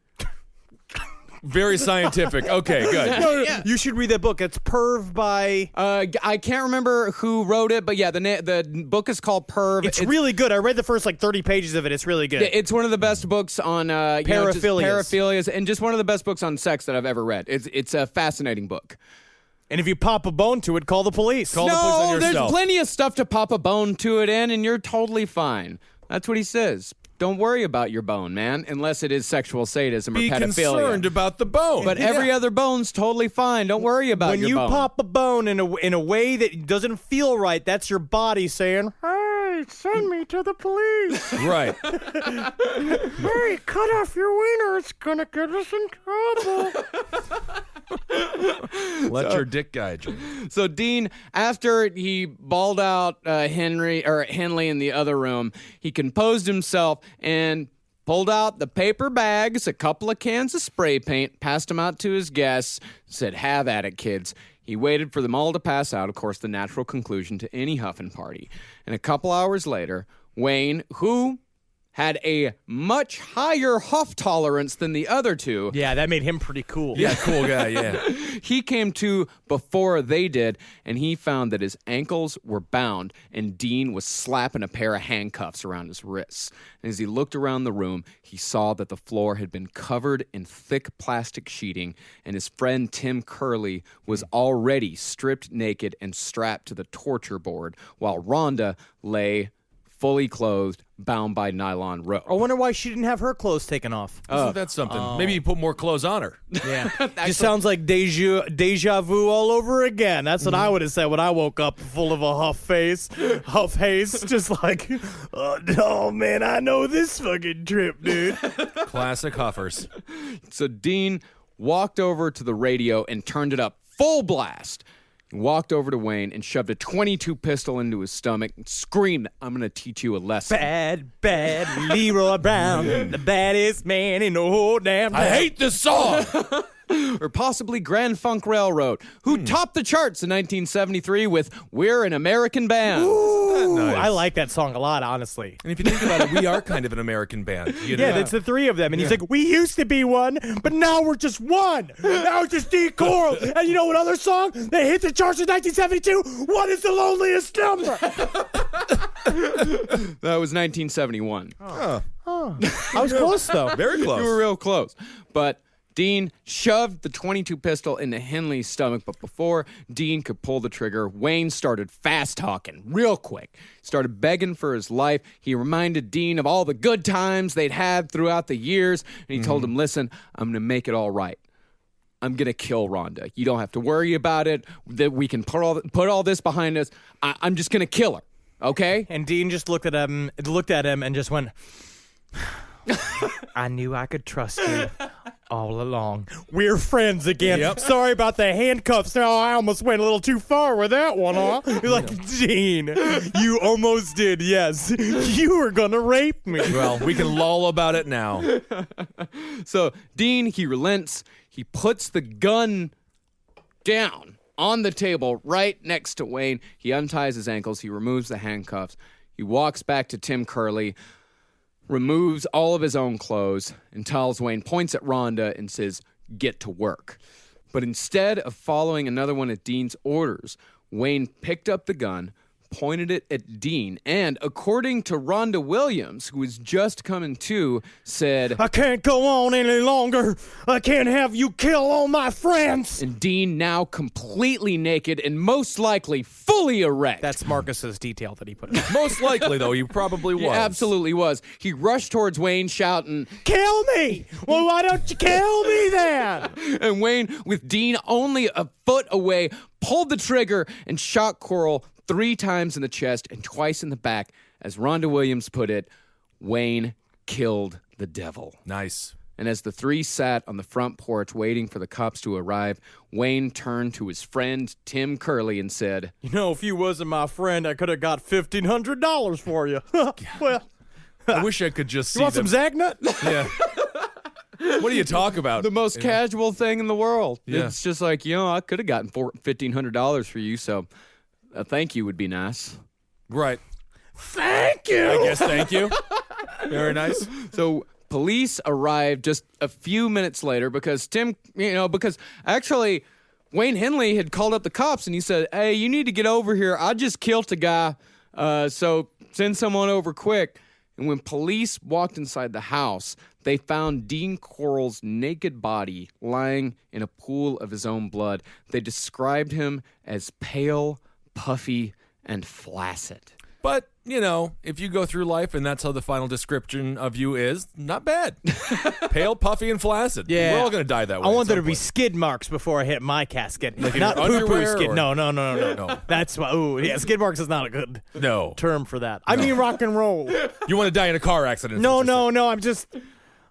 Speaker 7: Very scientific. Okay, good.
Speaker 6: No, you should read that book. It's Perv by...
Speaker 8: I can't remember who wrote it, but yeah, the book is called Perv.
Speaker 6: It's really good. I read the first 30 pages of it. It's really good.
Speaker 8: It's one of the best books on paraphilias, and just one of the best books on sex that I've ever read. It's a fascinating book.
Speaker 6: And if you pop a bone to it, call the police.
Speaker 7: Call the police on
Speaker 8: there's
Speaker 7: yourself.
Speaker 8: plenty of stuff to pop a bone to it in, and you're totally fine. That's what he says. Don't worry about your bone, man, unless it is sexual sadism or
Speaker 7: Be
Speaker 8: pedophilia.
Speaker 7: concerned about the bone.
Speaker 8: But every other bone's totally fine. Don't worry about
Speaker 6: When
Speaker 8: your
Speaker 6: you
Speaker 8: bone.
Speaker 6: pop a bone in a way that doesn't feel right, that's your body saying, "Hey, send me to the police."
Speaker 7: Right.
Speaker 6: "Hey, cut off your wiener. It's gonna get us in trouble."
Speaker 7: Let your dick guide you.
Speaker 8: So Dean, after he bawled out Henley in the other room, he composed himself and pulled out the paper bags, a couple of cans of spray paint, passed them out to his guests, said, "Have at it, kids." He waited for them all to pass out, of course, the natural conclusion to any huffing party. And a couple hours later, Wayne, who had a much higher huff tolerance than the other two.
Speaker 6: Yeah, that made him pretty cool.
Speaker 7: Yeah, cool guy, yeah.
Speaker 8: He came to before they did, and he found that his ankles were bound, and Dean was slapping a pair of handcuffs around his wrists. And as he looked around the room, he saw that the floor had been covered in thick plastic sheeting, and his friend Tim Curley was already stripped naked and strapped to the torture board, while Rhonda lay fully clothed, bound by nylon rope.
Speaker 6: I wonder why she didn't have her clothes taken off.
Speaker 7: Isn't that something? Maybe you put more clothes on her.
Speaker 6: Yeah. Just sounds like deja vu all over again. That's what I would have said when I woke up full of a huff haze. Just like, oh man, I know this fucking trip, dude.
Speaker 7: Classic huffers.
Speaker 8: So Dean walked over to the radio and turned it up full blast. He walked over to Wayne and shoved a .22 pistol into his stomach and screamed, "I'm going to teach you a lesson."
Speaker 6: Bad Leroy Brown, the baddest man in the whole damn town.
Speaker 7: I hate this song.
Speaker 8: Or possibly Grand Funk Railroad, who topped the charts in 1973 with "We're an American Band."
Speaker 6: Ooh,
Speaker 7: Nice.
Speaker 6: I like that song a lot, honestly.
Speaker 7: And if you think about it, we are kind of an American band. You know?
Speaker 6: Yeah, that's the three of them. And he's like, "We used to be one, but now we're just one. Now it's just Dean Corll." And you know what other song that hit the charts in 1972? What is the loneliest number?
Speaker 8: That was 1971.
Speaker 6: I was close, though.
Speaker 7: Very close.
Speaker 8: You were real close. But Dean shoved the .22 pistol into Henley's stomach, but before Dean could pull the trigger, Wayne started fast-talking real quick. Started begging for his life. He reminded Dean of all the good times they'd had throughout the years, and he told him, "Listen, I'm going to make it all right. I'm going to kill Rhonda. You don't have to worry about it. That we can put all this behind us. I'm just going to kill her, okay?"
Speaker 6: And Dean just looked at him and just went, "I knew I could trust you all along. We're friends again."
Speaker 7: Yep.
Speaker 6: Sorry about the handcuffs. Oh, I almost went a little too far with that one, huh? You're like, "Dean, you almost did, yes. You were going to rape me."
Speaker 7: Well, we can lull about it now.
Speaker 8: So Dean, he relents. He puts the gun down on the table right next to Wayne. He unties his ankles. He removes the handcuffs. He walks back to Tim Curley, removes all of his own clothes, and tells Wayne, points at Rhonda and says, "Get to work." But instead of following another one of Dean's orders, Wayne picked up the gun, pointed it at Dean, and according to Rhonda Williams, who was just coming to, said,
Speaker 6: I can't go on any longer. I can't have you kill all my friends.
Speaker 8: And Dean, now completely naked and most likely fully erect.
Speaker 6: That's Marcus's detail that he put in.
Speaker 7: Most likely, though, he probably was.
Speaker 8: He absolutely was. He rushed towards Wayne shouting,
Speaker 6: Kill me! Well, why don't you kill me then?
Speaker 8: and Wayne, with Dean only a foot away, pulled the trigger and shot Corll 3 times in the chest and twice in the back. As Rhonda Williams put it, Wayne killed the devil.
Speaker 7: Nice.
Speaker 8: And as the 3 sat on the front porch waiting for the cops to arrive, Wayne turned to his friend Tim Curley and said,
Speaker 6: You know, if you wasn't my friend, I could have got $1,500 for you. Well,
Speaker 7: I wish I could just see
Speaker 6: you want
Speaker 7: them.
Speaker 6: some Zagnut?
Speaker 7: Yeah. What do you talk about?
Speaker 8: the most casual thing in the world.
Speaker 7: Yeah.
Speaker 8: It's just like, I could have gotten $1,500 for you, so a thank you would be nice.
Speaker 7: Right.
Speaker 6: Thank you.
Speaker 7: I guess thank you. Very nice.
Speaker 8: So police arrived just a few minutes later because because actually Wayne Henley had called up the cops and he said, hey, you need to get over here. I just killed a guy, so send someone over quick. And when police walked inside the house, they found Dean Corll's naked body lying in a pool of his own blood. They described him as pale, puffy, and flaccid.
Speaker 7: But, if you go through life and that's how the final description of you is, not bad. Pale, puffy, and flaccid.
Speaker 6: Yeah.
Speaker 7: We're all going to die that way.
Speaker 6: I want there to be skid marks before I hit my casket.
Speaker 7: Like in
Speaker 6: not
Speaker 7: your
Speaker 6: poo-poo
Speaker 7: underwear
Speaker 6: skid.
Speaker 7: or-
Speaker 6: No. That's why. Skid marks is not a good term for that. I mean rock and roll.
Speaker 7: You want to die in a car accident.
Speaker 6: No.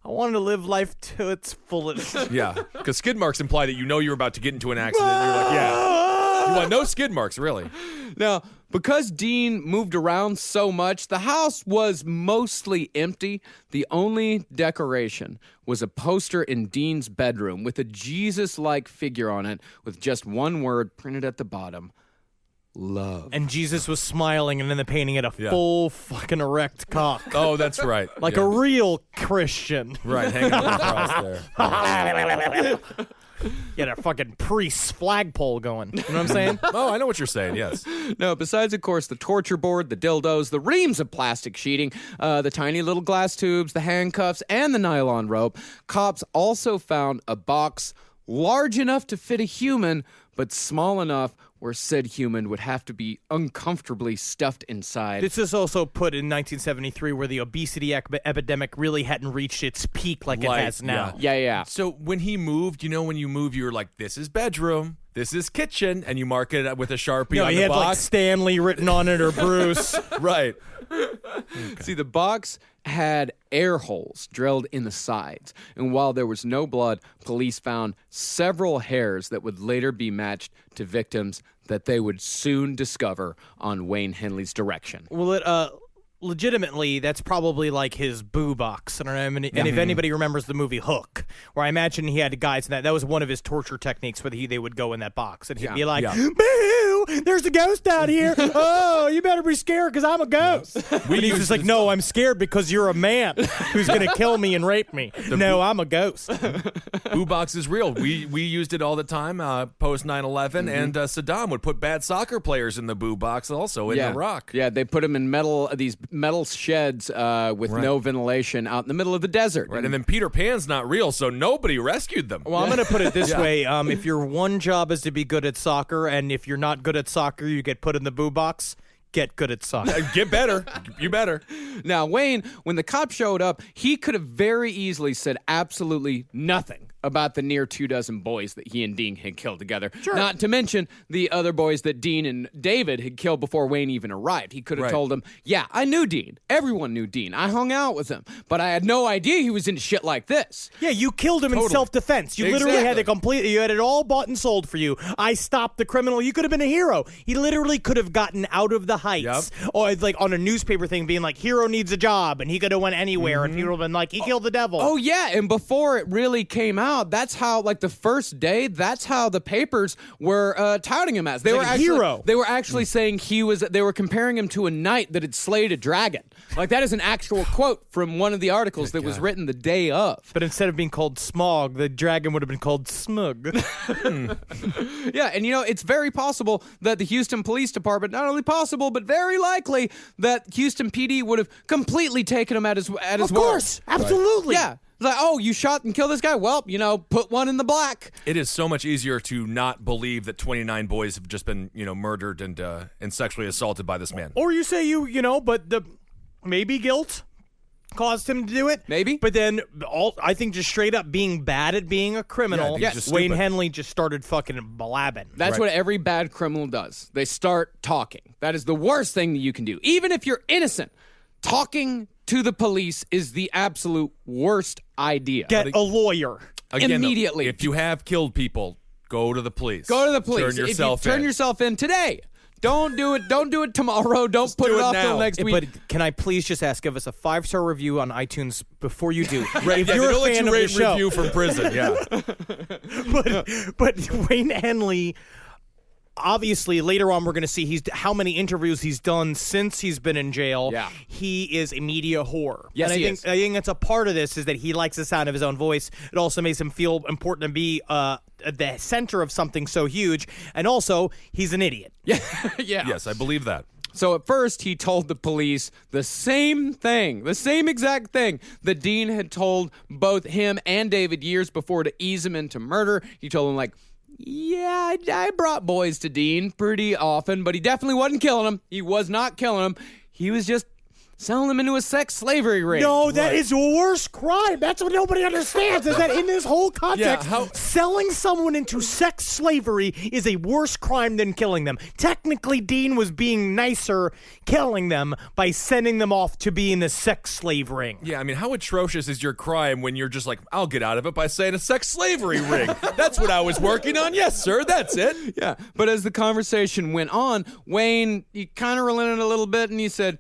Speaker 6: I wanted to live life to its fullest.
Speaker 7: Yeah, because skid marks imply that you're about to get into an accident. And you're like, yeah. You want no skid marks, really.
Speaker 8: Now, because Dean moved around so much, the house was mostly empty. The only decoration was a poster in Dean's bedroom with a Jesus-like figure on it with just one word printed at the bottom: love.
Speaker 6: And Jesus was smiling, and then the painting had a full fucking erect cock.
Speaker 7: Oh, that's right.
Speaker 6: Like a real Christian.
Speaker 7: Right, hanging on the cross there.
Speaker 6: Get a fucking priest's flagpole going. You know what I'm saying?
Speaker 7: Oh, I know what you're saying, yes.
Speaker 8: No, besides, of course, the torture board, the dildos, the reams of plastic sheeting, the tiny little glass tubes, the handcuffs, and the nylon rope, cops also found a box large enough to fit a human, but small enough where said human would have to be uncomfortably stuffed inside.
Speaker 6: This is also put in 1973 where the obesity epidemic really hadn't reached its peak like it has now.
Speaker 8: Yeah.
Speaker 7: So when he moved, when you move, you're like, this is bedroom, this is kitchen, and you mark it with a Sharpie on
Speaker 6: he
Speaker 7: the
Speaker 6: had like
Speaker 7: box.
Speaker 6: Stanley written on it or Bruce.
Speaker 7: Right.
Speaker 8: See, the box had air holes drilled in the sides, and while there was no blood, police found several hairs that would later be matched to victims that they would soon discover on Wayne Henley's direction.
Speaker 6: Well, legitimately, that's probably like his boo box. And if anybody remembers the movie Hook, where I imagine he had guys in that was one of his torture techniques where they would go in that box. And he'd be like, boo, there's a ghost out here. Oh, you better be scared because I'm a ghost. And he's just like, no, I'm scared because you're a man who's going to kill me and rape me. No, I'm a ghost.
Speaker 7: Boo box is real. We used it all the time post 9/11, and Saddam would put bad soccer players in the boo box also in Iraq.
Speaker 8: Yeah, they put them in these metal sheds with no ventilation out in the middle of the desert.
Speaker 7: Right, and then Peter Pan's not real, so nobody rescued them.
Speaker 6: Well, I'm going to put it this way. If your one job is to be good at soccer, and if you're not good at soccer, you get put in the boo box, get good at soccer.
Speaker 7: Get better. You better.
Speaker 8: Now, Wayne, when the cop showed up, he could have very easily said absolutely nothing about the near 24 boys that he and Dean had killed together. Sure. Not to mention the other boys that Dean and David had killed before Wayne even arrived. He could have told them, yeah, I knew Dean. Everyone knew Dean. I hung out with him. But I had no idea he was into shit like this.
Speaker 6: Yeah, you killed him in self-defense. You literally had you had it all bought and sold for you. I stopped the criminal. You could have been a hero. He literally could have gotten out of the heights. Yep. Or like on a newspaper thing being like, hero needs a job. And he could have went anywhere and people would have been like, he killed the devil.
Speaker 8: Oh, yeah. And before it really came out, out, that's how, like, the first day, that's how the papers were touting him as. They were
Speaker 6: like a
Speaker 8: actually,
Speaker 6: hero.
Speaker 8: They were actually saying they were comparing him to a knight that had slayed a dragon. Like, that is an actual quote from one of the articles that was written the day of.
Speaker 6: But instead of being called Smog, the dragon would have been called Smug.
Speaker 8: Yeah, and it's very possible that the Houston Police Department, not only possible, but very likely that Houston PD would have completely taken him at his word.
Speaker 6: Of course, absolutely.
Speaker 8: Yeah. Like, oh, you shot and killed this guy? Well, put one in the black.
Speaker 7: It is so much easier to not believe that 29 boys have just been, murdered and sexually assaulted by this man.
Speaker 6: Or you say but the maybe guilt caused him to do it.
Speaker 8: Maybe.
Speaker 6: But then I think just straight up being bad at being a criminal, Wayne Henley just started fucking blabbing.
Speaker 8: That's what every bad criminal does. They start talking. That is the worst thing that you can do. Even if you're innocent, talking to the police is the absolute worst idea.
Speaker 6: Get a lawyer.
Speaker 7: Again,
Speaker 8: immediately.
Speaker 7: If you have killed people, go to the police.
Speaker 8: Go to the police. Turn yourself in today. Don't do it. Don't do it tomorrow. Don't put it off till next week.
Speaker 6: But can I please just ask, give us a 5-star review on iTunes before you do.
Speaker 7: Right,
Speaker 6: if you're a fan of the show,
Speaker 7: review from prison, yeah.
Speaker 6: but Wayne Henley, obviously, later on we're going to see how many interviews he's done since he's been in jail.
Speaker 8: Yeah.
Speaker 6: He is a media whore.
Speaker 8: Yes,
Speaker 6: and
Speaker 8: he is.
Speaker 6: I think that's a part of this is that he likes the sound of his own voice. It also makes him feel important to be the center of something so huge. And also, he's an idiot.
Speaker 8: Yeah.
Speaker 7: Yes, I believe that.
Speaker 8: So at first, he told the police the same exact thing that Dean had told both him and David years before to ease him into murder. He told him, like, yeah, I brought boys to Dean pretty often, but he definitely wasn't killing them. He was not killing them. He was just selling them into a sex slavery ring.
Speaker 6: No, that is the worst crime. That's what nobody understands, is that in this whole context, selling someone into sex slavery is a worse crime than killing them. Technically, Dean was being nicer killing them by sending them off to be in the sex slave ring.
Speaker 7: Yeah, I mean, how atrocious is your crime when you're just like, I'll get out of it by saying a sex slavery ring. That's what I was working on. Yes, sir, that's it.
Speaker 8: Yeah, but as the conversation went on, Wayne, he kind of relented a little bit, and he said,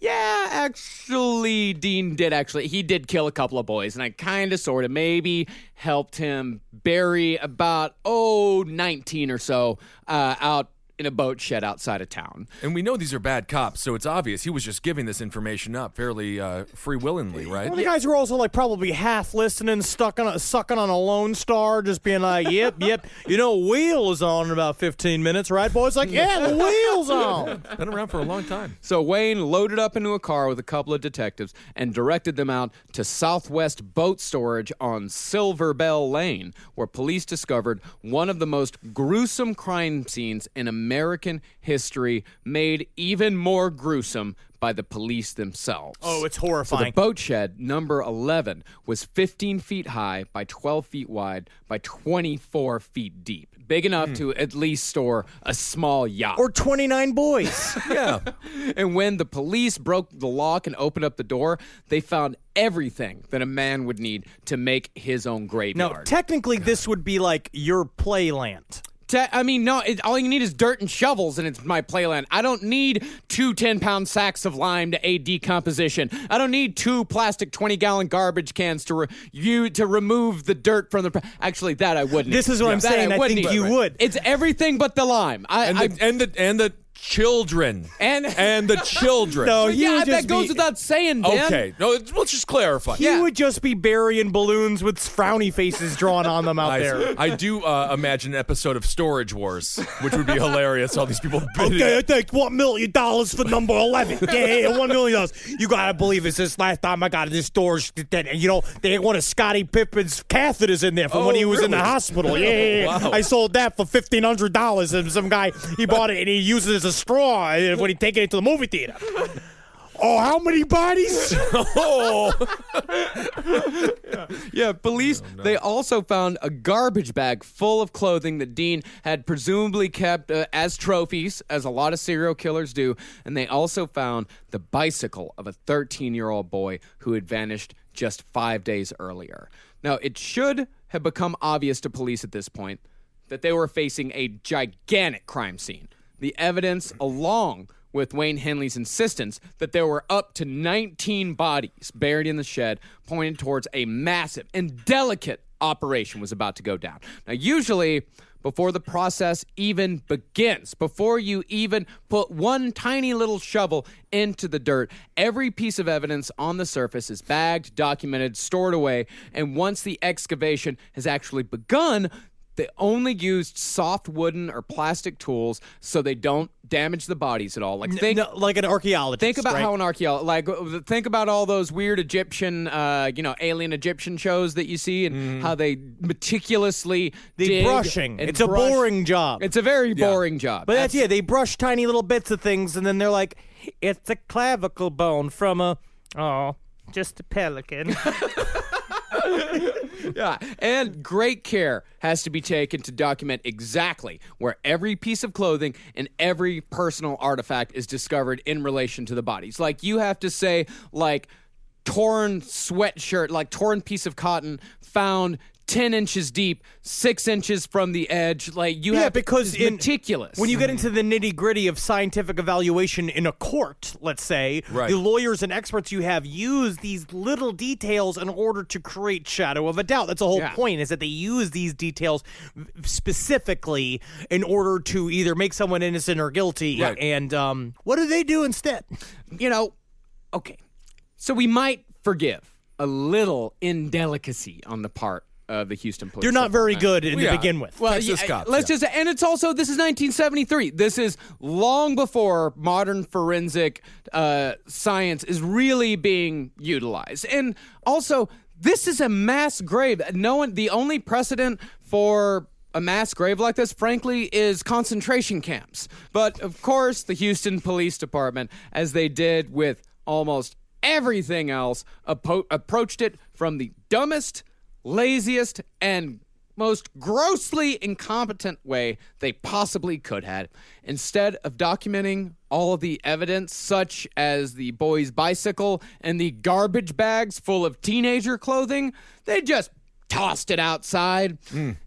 Speaker 8: Yeah, actually, Dean he did kill a couple of boys, and I kind of sort of maybe helped him bury about, 19 or so out in a boat shed outside of town.
Speaker 7: And we know these are bad cops, so it's obvious he was just giving this information up fairly free-willingly, right?
Speaker 6: Well, the guys were also probably half listening, sucking on a Lone Star, just being like, yep. Wheel is on in about 15 minutes, right, boys? Like, yeah, the wheel's on.
Speaker 7: Been around for a long time.
Speaker 8: So Wayne loaded up into a car with a couple of detectives and directed them out to Southwest Boat Storage on Silver Bell Lane, where police discovered one of the most gruesome crime scenes in American history, made even more gruesome by the police themselves.
Speaker 6: Oh, it's horrifying.
Speaker 8: So the boat shed, number 11, was 15 feet high by 12 feet wide by 24 feet deep. Big enough to at least store a small yacht.
Speaker 6: Or 29 boys.
Speaker 8: Yeah. And when the police broke the lock and opened up the door, they found everything that a man would need to make his own graveyard.
Speaker 6: No, technically this would be like your playland.
Speaker 8: All you need is dirt and shovels, and it's my playland. I don't need 2 10-pound sacks of lime to aid decomposition. I don't need 2 plastic 20-gallon garbage cans to remove the dirt from the... Actually, that I wouldn't.
Speaker 6: This is what I'm saying. I think you would.
Speaker 8: It's everything but the lime.
Speaker 7: And the children. And the children.
Speaker 6: No,
Speaker 8: that goes without saying, Dan.
Speaker 7: Okay. No, let's just clarify.
Speaker 6: He would just be burying balloons with frowny faces drawn on them out there.
Speaker 7: I do imagine an episode of Storage Wars, which would be hilarious. All these people.
Speaker 6: Okay, I take $1 million for number 11. Yeah, $1 million. You gotta believe it's this last time I got this storage. They had one of Scottie Pippen's catheters in there from when he was in the hospital. Yeah.
Speaker 7: Wow.
Speaker 6: I sold that for $1,500, and some guy he bought it and he used it as a straw when he take it into the movie theater. Oh, how many bodies?
Speaker 8: Yeah, police, they also found a garbage bag full of clothing that Dean had presumably kept as trophies, as a lot of serial killers do, and they also found the bicycle of a 13-year-old boy who had vanished just 5 days earlier. Now, it should have become obvious to police at this point that they were facing a gigantic crime scene. The evidence, along with Wayne Henley's insistence that there were up to 19 bodies buried in the shed, pointed towards a massive and delicate operation was about to go down. Now, usually, before the process even begins, before you even put one tiny little shovel into the dirt, every piece of evidence on the surface is bagged, documented, stored away, and once the excavation has actually begun, they only used soft wooden or plastic tools so they don't damage the bodies at all. Like
Speaker 6: like an archaeologist.
Speaker 8: Think about
Speaker 6: right?
Speaker 8: how an archaeologist, think about all those weird Egyptian, alien Egyptian shows that you see and how they meticulously dig
Speaker 6: brushing.
Speaker 8: and
Speaker 6: It's a boring job.
Speaker 8: It's a very boring job.
Speaker 6: But they brush tiny little bits of things and then they're like, it's a clavicle bone from just a pelican.
Speaker 8: Yeah, and great care has to be taken to document exactly where every piece of clothing and every personal artifact is discovered in relation to the bodies. Like, you have to say, like, torn sweatshirt, like torn piece of cotton found 10 inches deep, 6 inches from the edge. Like, you have
Speaker 6: because
Speaker 8: it's meticulous.
Speaker 6: When you get into the nitty-gritty of scientific evaluation in a court, let's say,
Speaker 7: right,
Speaker 6: the lawyers and experts you have use these little details in order to create shadow of a doubt. That's the whole point, is that they use these details specifically in order to either make someone innocent or guilty.
Speaker 7: Right.
Speaker 6: And what do they do instead?
Speaker 8: Okay. So we might forgive a little indelicacy on the part of the Houston police.
Speaker 6: They're not very good to begin with.
Speaker 8: Well,
Speaker 7: Texas cops,
Speaker 8: let's just, and it's also, this is 1973. This is long before modern forensic science is really being utilized. And also, this is a mass grave. The only precedent for a mass grave like this, frankly, is concentration camps. But of course, the Houston Police Department, as they did with almost everything else, approached it from the dumbest, laziest, and most grossly incompetent way they possibly could have. Instead of documenting all of the evidence, such as the boy's bicycle and the garbage bags full of teenager clothing, they just tossed it outside.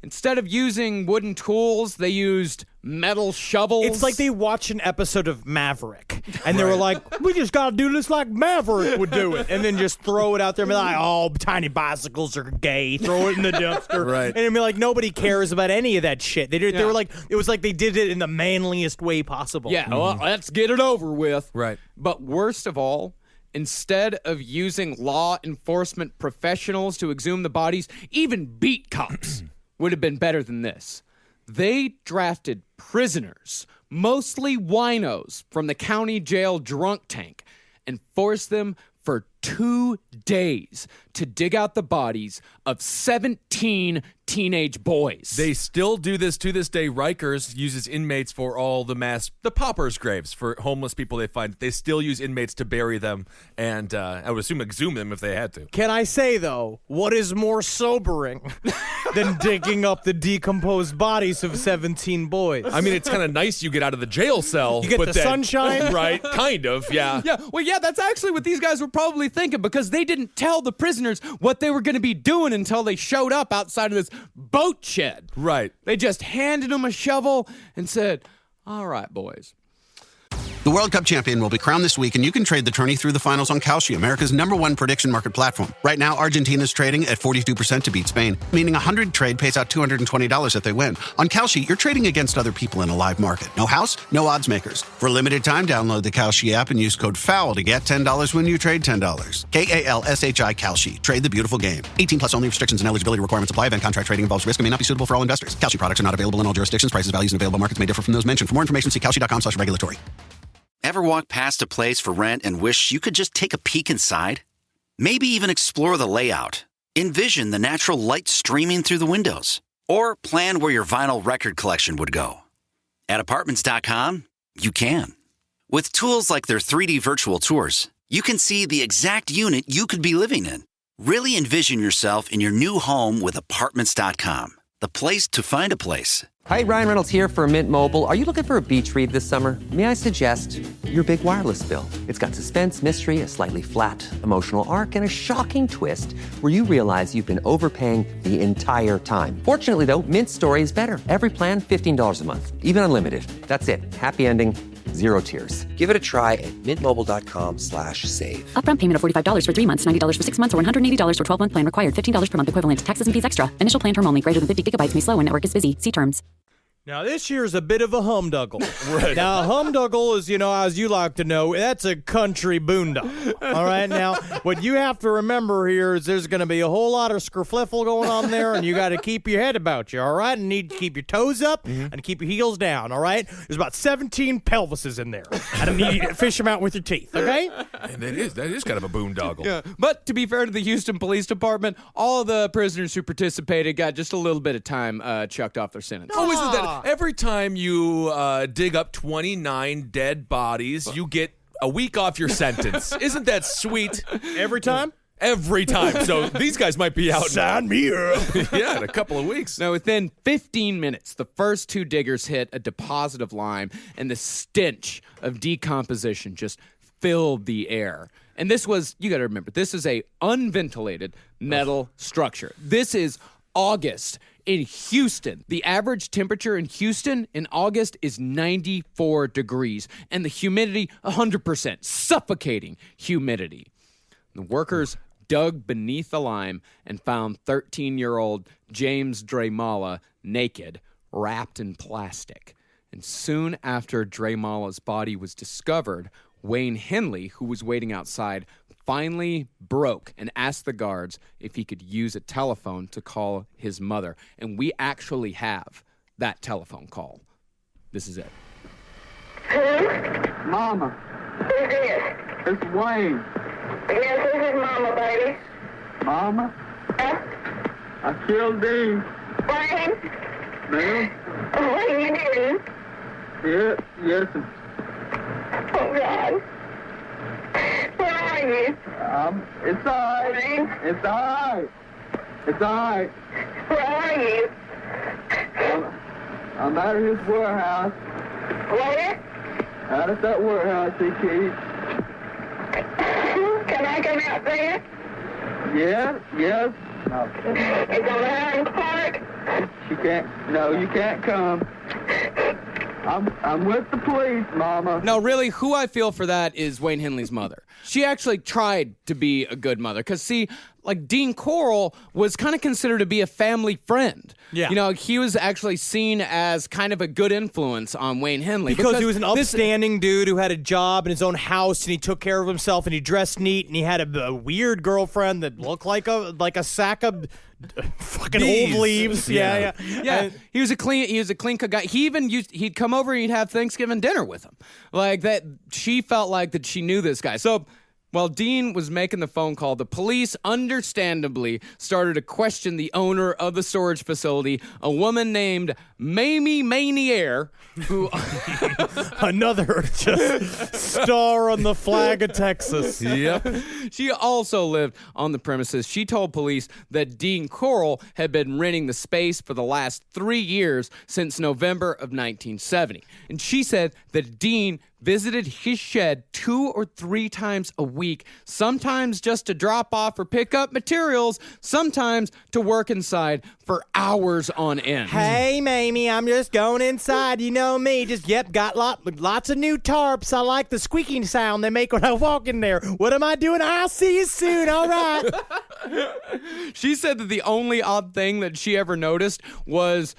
Speaker 8: Instead of using wooden tools, they used metal shovels.
Speaker 6: It's like they watched an episode of Maverick, and they were like, we just got to do this like Maverick would do it, and then just throw it out there and be like, oh, tiny bicycles are gay, throw it in the dumpster.
Speaker 7: Right.
Speaker 6: And it'd be like, nobody cares about any of that shit. They were like, it was like they did it in the manliest way possible.
Speaker 8: Yeah, well, let's get it over with.
Speaker 7: Right.
Speaker 8: But worst of all, instead of using law enforcement professionals to exhume the bodies, even beat cops would have been better than this. They drafted prisoners, mostly winos, from the county jail drunk tank and forced them for 2 days to dig out the bodies of 17 teenage boys.
Speaker 7: They still do this to this day. Rikers uses inmates for all the paupers' graves for homeless people they find. They still use inmates to bury them and I would assume exhume them if they had to.
Speaker 6: Can I say, though, what is more sobering than digging up the decomposed bodies of 17 boys?
Speaker 7: I mean, it's kind of nice you get out of the jail cell.
Speaker 6: You get
Speaker 7: but
Speaker 6: the sunshine?
Speaker 7: Right, kind of, yeah.
Speaker 8: Yeah, that's actually what these guys were probably thinking, because they didn't tell the prisoners what they were going to be doing until they showed up outside of this boat shed.
Speaker 7: Right.
Speaker 8: They just handed them a shovel and said, all right, boys.
Speaker 1: The World Cup champion will be crowned this week, and you can trade the tourney through the finals on Kalshi, America's #1 prediction market platform. Right now, Argentina's trading at 42% to beat Spain, meaning 100 trade pays out $220 if they win. On Kalshi, you're trading against other people in a live market. No house, no odds makers. For a limited time, download the Kalshi app and use code FOUL to get $10 when you trade $10. KALSHI Kalshi. Trade the beautiful game. 18 plus only. Restrictions and eligibility requirements apply. Event contract trading involves risk and may not be suitable for all investors. Kalshi products are not available in all jurisdictions. Prices, values, and available markets may differ from those mentioned. For more information, see kalshi.com/regulatory.
Speaker 10: Ever walk past a place for rent and wish you could just take a peek inside? Maybe even explore the layout. Envision the natural light streaming through the windows. Or plan where your vinyl record collection would go. At Apartments.com, you can. With tools like their 3D virtual tours, you can see the exact unit you could be living in. Really envision yourself in your new home with Apartments.com. The place to find a place.
Speaker 2: Hi, Ryan Reynolds here for Mint Mobile. Are you looking for a beach read this summer? May I suggest your big wireless bill? It's got suspense, mystery, a slightly flat, emotional arc, and a shocking twist where you realize you've been overpaying the entire time. Fortunately, though, Mint's story is better. Every plan, $15 a month. Even unlimited. That's it. Happy ending. Zero tiers. Give it a try at mintmobile.com/save.
Speaker 3: Upfront payment of $45 for 3 months, $90 for 6 months, or $180 for 12-month plan required. $15 per month equivalent. Taxes and fees extra. Initial plan term only. Greater than 50 gigabytes may slow when network is busy. See terms.
Speaker 6: Now, this year's a bit of a humduggle.
Speaker 7: Right.
Speaker 6: Now, humduggle is, as you like to know, that's a country boondoggle. All right? Now, what you have to remember here is there's going to be a whole lot of skerfliffle going on there, and you got to keep your head about you, all right? And need to keep your toes up and keep your heels down, all right? There's about 17 pelvises in there. And I need you to fish them out with your teeth, okay?
Speaker 7: And that is kind of a boondoggle.
Speaker 8: Yeah, but to be fair to the Houston Police Department, all of the prisoners who participated got just a little bit of time chucked off their sentence.
Speaker 7: Oh, isn't that every time you dig up 29 dead bodies, you get a week off your sentence? Isn't that sweet?
Speaker 6: Every time?
Speaker 7: Every time. So these guys might be out.
Speaker 6: Sign me up.
Speaker 7: Yeah, in a couple of weeks.
Speaker 8: Now, within 15 minutes, the first two diggers hit a deposit of lime, and the stench of decomposition just filled the air. And this was, you got to remember, this is a unventilated metal structure. This is August in Houston. The average temperature in Houston in August is 94 degrees, and the humidity 100%, suffocating humidity. The workers dug beneath the lime and found 13-year-old James Dramala naked, wrapped in plastic. And soon after Dramala's body was discovered, Wayne Henley, who was waiting outside, finally broke and asked the guards if he could use a telephone to call his mother. And we actually have that telephone call. This is it.
Speaker 11: Mama.
Speaker 12: Who's this?
Speaker 11: It's Wayne.
Speaker 12: Yes, this is Mama, baby.
Speaker 11: Mama?
Speaker 12: Huh?
Speaker 11: I killed Dean.
Speaker 12: Wayne?
Speaker 11: Ma'am?
Speaker 12: Wayne, you didn't?
Speaker 11: Yes.
Speaker 12: Oh, God. Where are you?
Speaker 11: It's all right.
Speaker 12: Wayne?
Speaker 11: It's all right. It's all right.
Speaker 12: Where are you?
Speaker 11: I'm out of his warehouse.
Speaker 12: Where?
Speaker 11: Out at that warehouse he keeps.
Speaker 12: Can I come out there?
Speaker 11: Yes.
Speaker 12: It's on Highland Park.
Speaker 11: You can't. No, you can't come. I'm with the police, Mama.
Speaker 8: No, really, who I feel for that is Wayne Henley's mother. She actually tried to be a good mother. Because, see, like Dean Corll was kind of considered to be a family friend.
Speaker 6: Yeah.
Speaker 8: He was actually seen as kind of a good influence on Wayne Henley.
Speaker 6: Because he was an upstanding dude who had a job in his own house, and he took care of himself, and he dressed neat, and he had a weird girlfriend that looked like a sack of fucking
Speaker 7: Bees.
Speaker 6: old leaves. Yeah.
Speaker 8: He was a clean cut guy. He'd come over and he'd have Thanksgiving dinner with him. Like that, she felt like that she knew this guy. So while Dean was making the phone call, the police understandably started to question the owner of the storage facility, a woman named Mamie Manier, who
Speaker 6: Another just star on the flag of Texas.
Speaker 7: Yep.
Speaker 8: She also lived on the premises. She told police that Dean Corll had been renting the space for the last 3 years since November of 1970. And she said that Dean visited his shed 2 or 3 times a week, sometimes just to drop off or pick up materials, sometimes to work inside for hours on end.
Speaker 6: Hey, Mamie, I'm just going inside. You know me. Got lots of new tarps. I like the squeaking sound they make when I walk in there. What am I doing? I'll see you soon. All right.
Speaker 8: She said that the only odd thing that she ever noticed was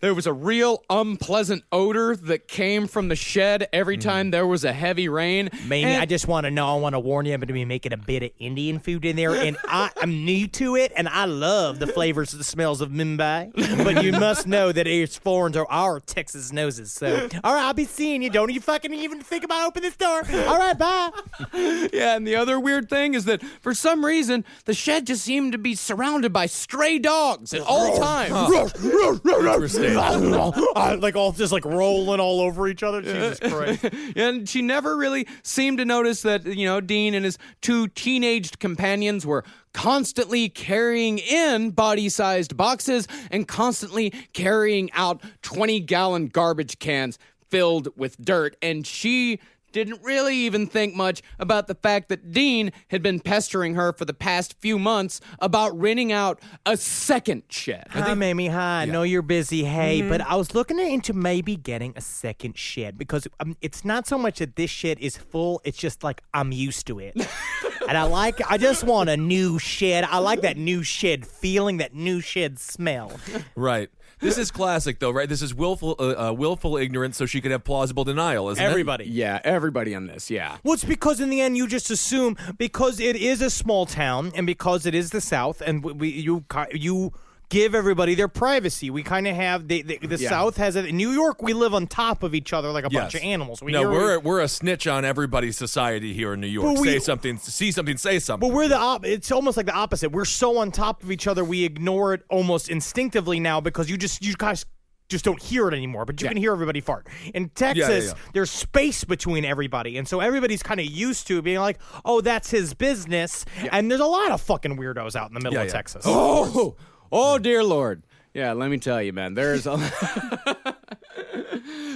Speaker 8: there was a real unpleasant odor that came from the shed every time there was a heavy rain.
Speaker 6: Mamie, I just want to warn you, I'm going to be making a bit of Indian food in there, and I'm new to it, and I love the flavors and the smells of Mumbai. But you must know that it's foreign to our Texas noses. So, all right, I'll be seeing you. Don't you fucking even think about opening this door. All right, bye.
Speaker 8: Yeah, and the other weird thing is that for some reason, the shed just seemed to be surrounded by stray dogs at all times.
Speaker 7: Interesting.
Speaker 6: Like all just like rolling all over each other. Jesus Christ.
Speaker 8: And she never really seemed to notice that, Dean and his 2 teenaged companions were constantly carrying in body-sized boxes and constantly carrying out 20-gallon garbage cans filled with dirt. And she didn't really even think much about the fact that Dean had been pestering her for the past few months about renting out a second shed.
Speaker 6: Hi, Mamie. Hi. I know you're busy. Hey, but I was looking into maybe getting a second shed because it's not so much that this shed is full. It's just like I'm used to it. And I just want a new shed. I like that new shed feeling, that new shed smell.
Speaker 7: Right. This is classic, though, right? This is willful ignorance so she could have plausible denial, isn't
Speaker 6: Everybody.
Speaker 7: it?
Speaker 8: Yeah, everybody on this, yeah.
Speaker 6: Well, it's because in the end you just assume because it is a small town and because it is the South and you give everybody their privacy. We kind of have the South has it. In New York, we live on top of each other like a bunch of animals.
Speaker 7: We're a snitch on everybody's society here in New York. Say something, see something, say something.
Speaker 6: But we're it's almost like the opposite. We're so on top of each other, we ignore it almost instinctively now because you guys just don't hear it anymore, but you can hear everybody fart. In Texas, there's space between everybody, and so everybody's kind of used to being like, oh, that's his business, and there's a lot of fucking weirdos out in the middle of Texas.
Speaker 8: Oh, dear Lord. Yeah, let me tell you, man, there's a...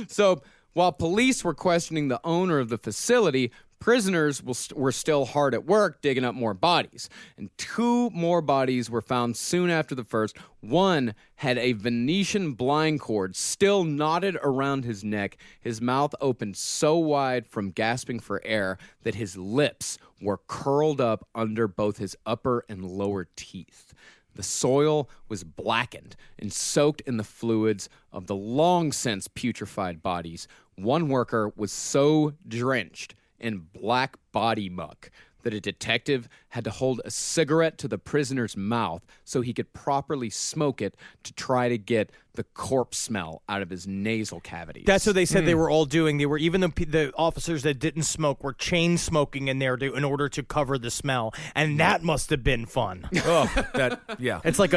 Speaker 8: So, while police were questioning the owner of the facility, prisoners were still hard at work digging up more bodies. And 2 more bodies were found soon after the first. One had a Venetian blind cord still knotted around his neck, his mouth opened so wide from gasping for air that his lips were curled up under both his upper and lower teeth. The soil was blackened and soaked in the fluids of the long-since putrefied bodies. One worker was so drenched in black body muck that a detective had to hold a cigarette to the prisoner's mouth so he could properly smoke it to try to get the corpse smell out of his nasal cavities.
Speaker 6: That's what they said they were all doing. They were even the officers that didn't smoke were chain smoking in there in order to cover the smell, and that must have been fun. It's like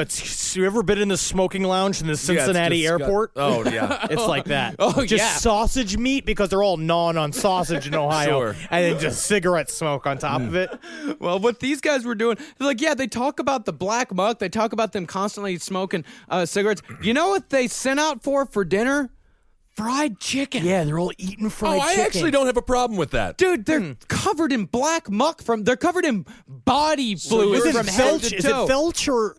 Speaker 6: you ever been in the smoking lounge in the Cincinnati airport?
Speaker 7: Oh yeah,
Speaker 6: it's like that.
Speaker 8: Oh
Speaker 6: just sausage meat because they're all gnawing on sausage in Ohio, and then just cigarette smoke on top of it.
Speaker 8: Well, what these guys were doing, like, they talk about the black muck. They talk about them constantly smoking cigarettes. You know what they sent out for dinner? Fried chicken.
Speaker 6: Yeah, they're all eating fried chicken.
Speaker 7: I actually don't have a problem with that.
Speaker 8: Dude, they're covered in black muck they're covered in body fluid from head to toe.
Speaker 6: Is it Felch or...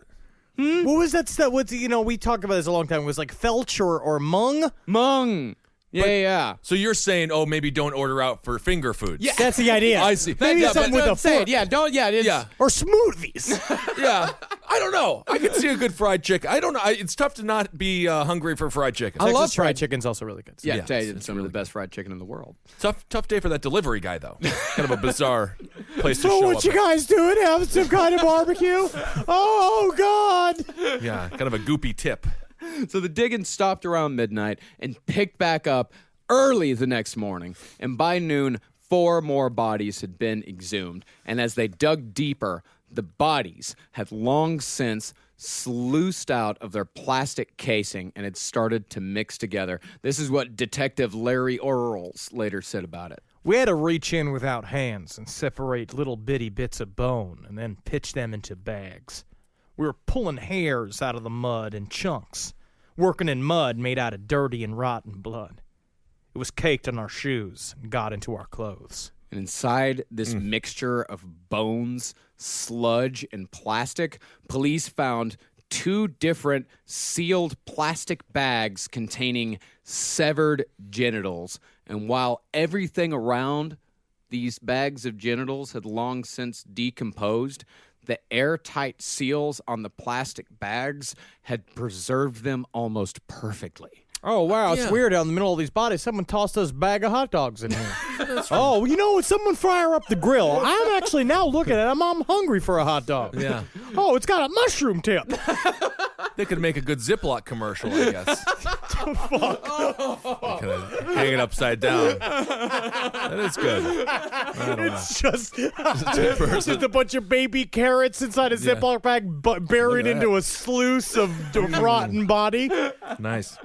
Speaker 6: What was that stuff? We talked about this a long time. It was like Felch or Mung?
Speaker 8: Mung. Yeah.
Speaker 7: So you're saying, maybe don't order out for finger foods.
Speaker 6: Yeah, that's the idea.
Speaker 7: I see.
Speaker 6: Maybe something with a fork. Or smoothies.
Speaker 7: Yeah. I don't know. I can see a good fried chicken. I don't know. It's tough to not be hungry for fried chicken.
Speaker 6: I love fried chicken's also really good.
Speaker 8: Yeah, it's some of the best fried chicken in the world.
Speaker 7: Tough day for that delivery guy, though. Kind of a bizarre place to show
Speaker 6: So
Speaker 7: up.
Speaker 6: what you guys doing? Having some kind of barbecue? Oh, God.
Speaker 7: Yeah, kind of a goopy tip.
Speaker 8: So the digging stopped around midnight and picked back up early the next morning. And by noon, 4 more bodies had been exhumed. And as they dug deeper, the bodies had long since sluiced out of their plastic casing and had started to mix together. This is what Detective Larry Earls later said about it.
Speaker 6: We had to reach in without hands and separate little bitty bits of bone and then pitch them into bags. We were pulling hairs out of the mud in chunks, working in mud made out of dirty and rotten blood. It was caked on our shoes and got into our clothes.
Speaker 8: And inside this mixture of bones, sludge, and plastic, police found 2 different sealed plastic bags containing severed genitals. And while everything around these bags of genitals had long since decomposed, the airtight seals on the plastic bags had preserved them almost perfectly.
Speaker 6: Oh, wow, it's weird out in the middle of these bodies. Someone tossed us a bag of hot dogs in here. Oh, someone fire up the grill. I'm actually now looking at it. I'm hungry for a hot dog.
Speaker 7: Yeah.
Speaker 6: Oh, it's got a mushroom tip.
Speaker 7: They could make a good Ziploc commercial, I guess.
Speaker 6: Fuck.
Speaker 7: Hang it upside down. That is good.
Speaker 6: It's just a bunch of baby carrots inside a Ziploc bag buried into a sluice of rotten body.
Speaker 7: Nice.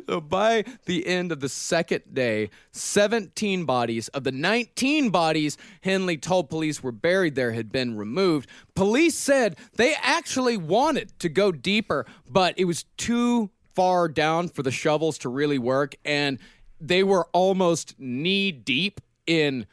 Speaker 8: So by the end of the second day, 17 bodies of the 19 bodies Henley told police were buried there had been removed. Police said they actually wanted to go deeper, but it was too far down for the shovels to really work, and they were almost knee deep in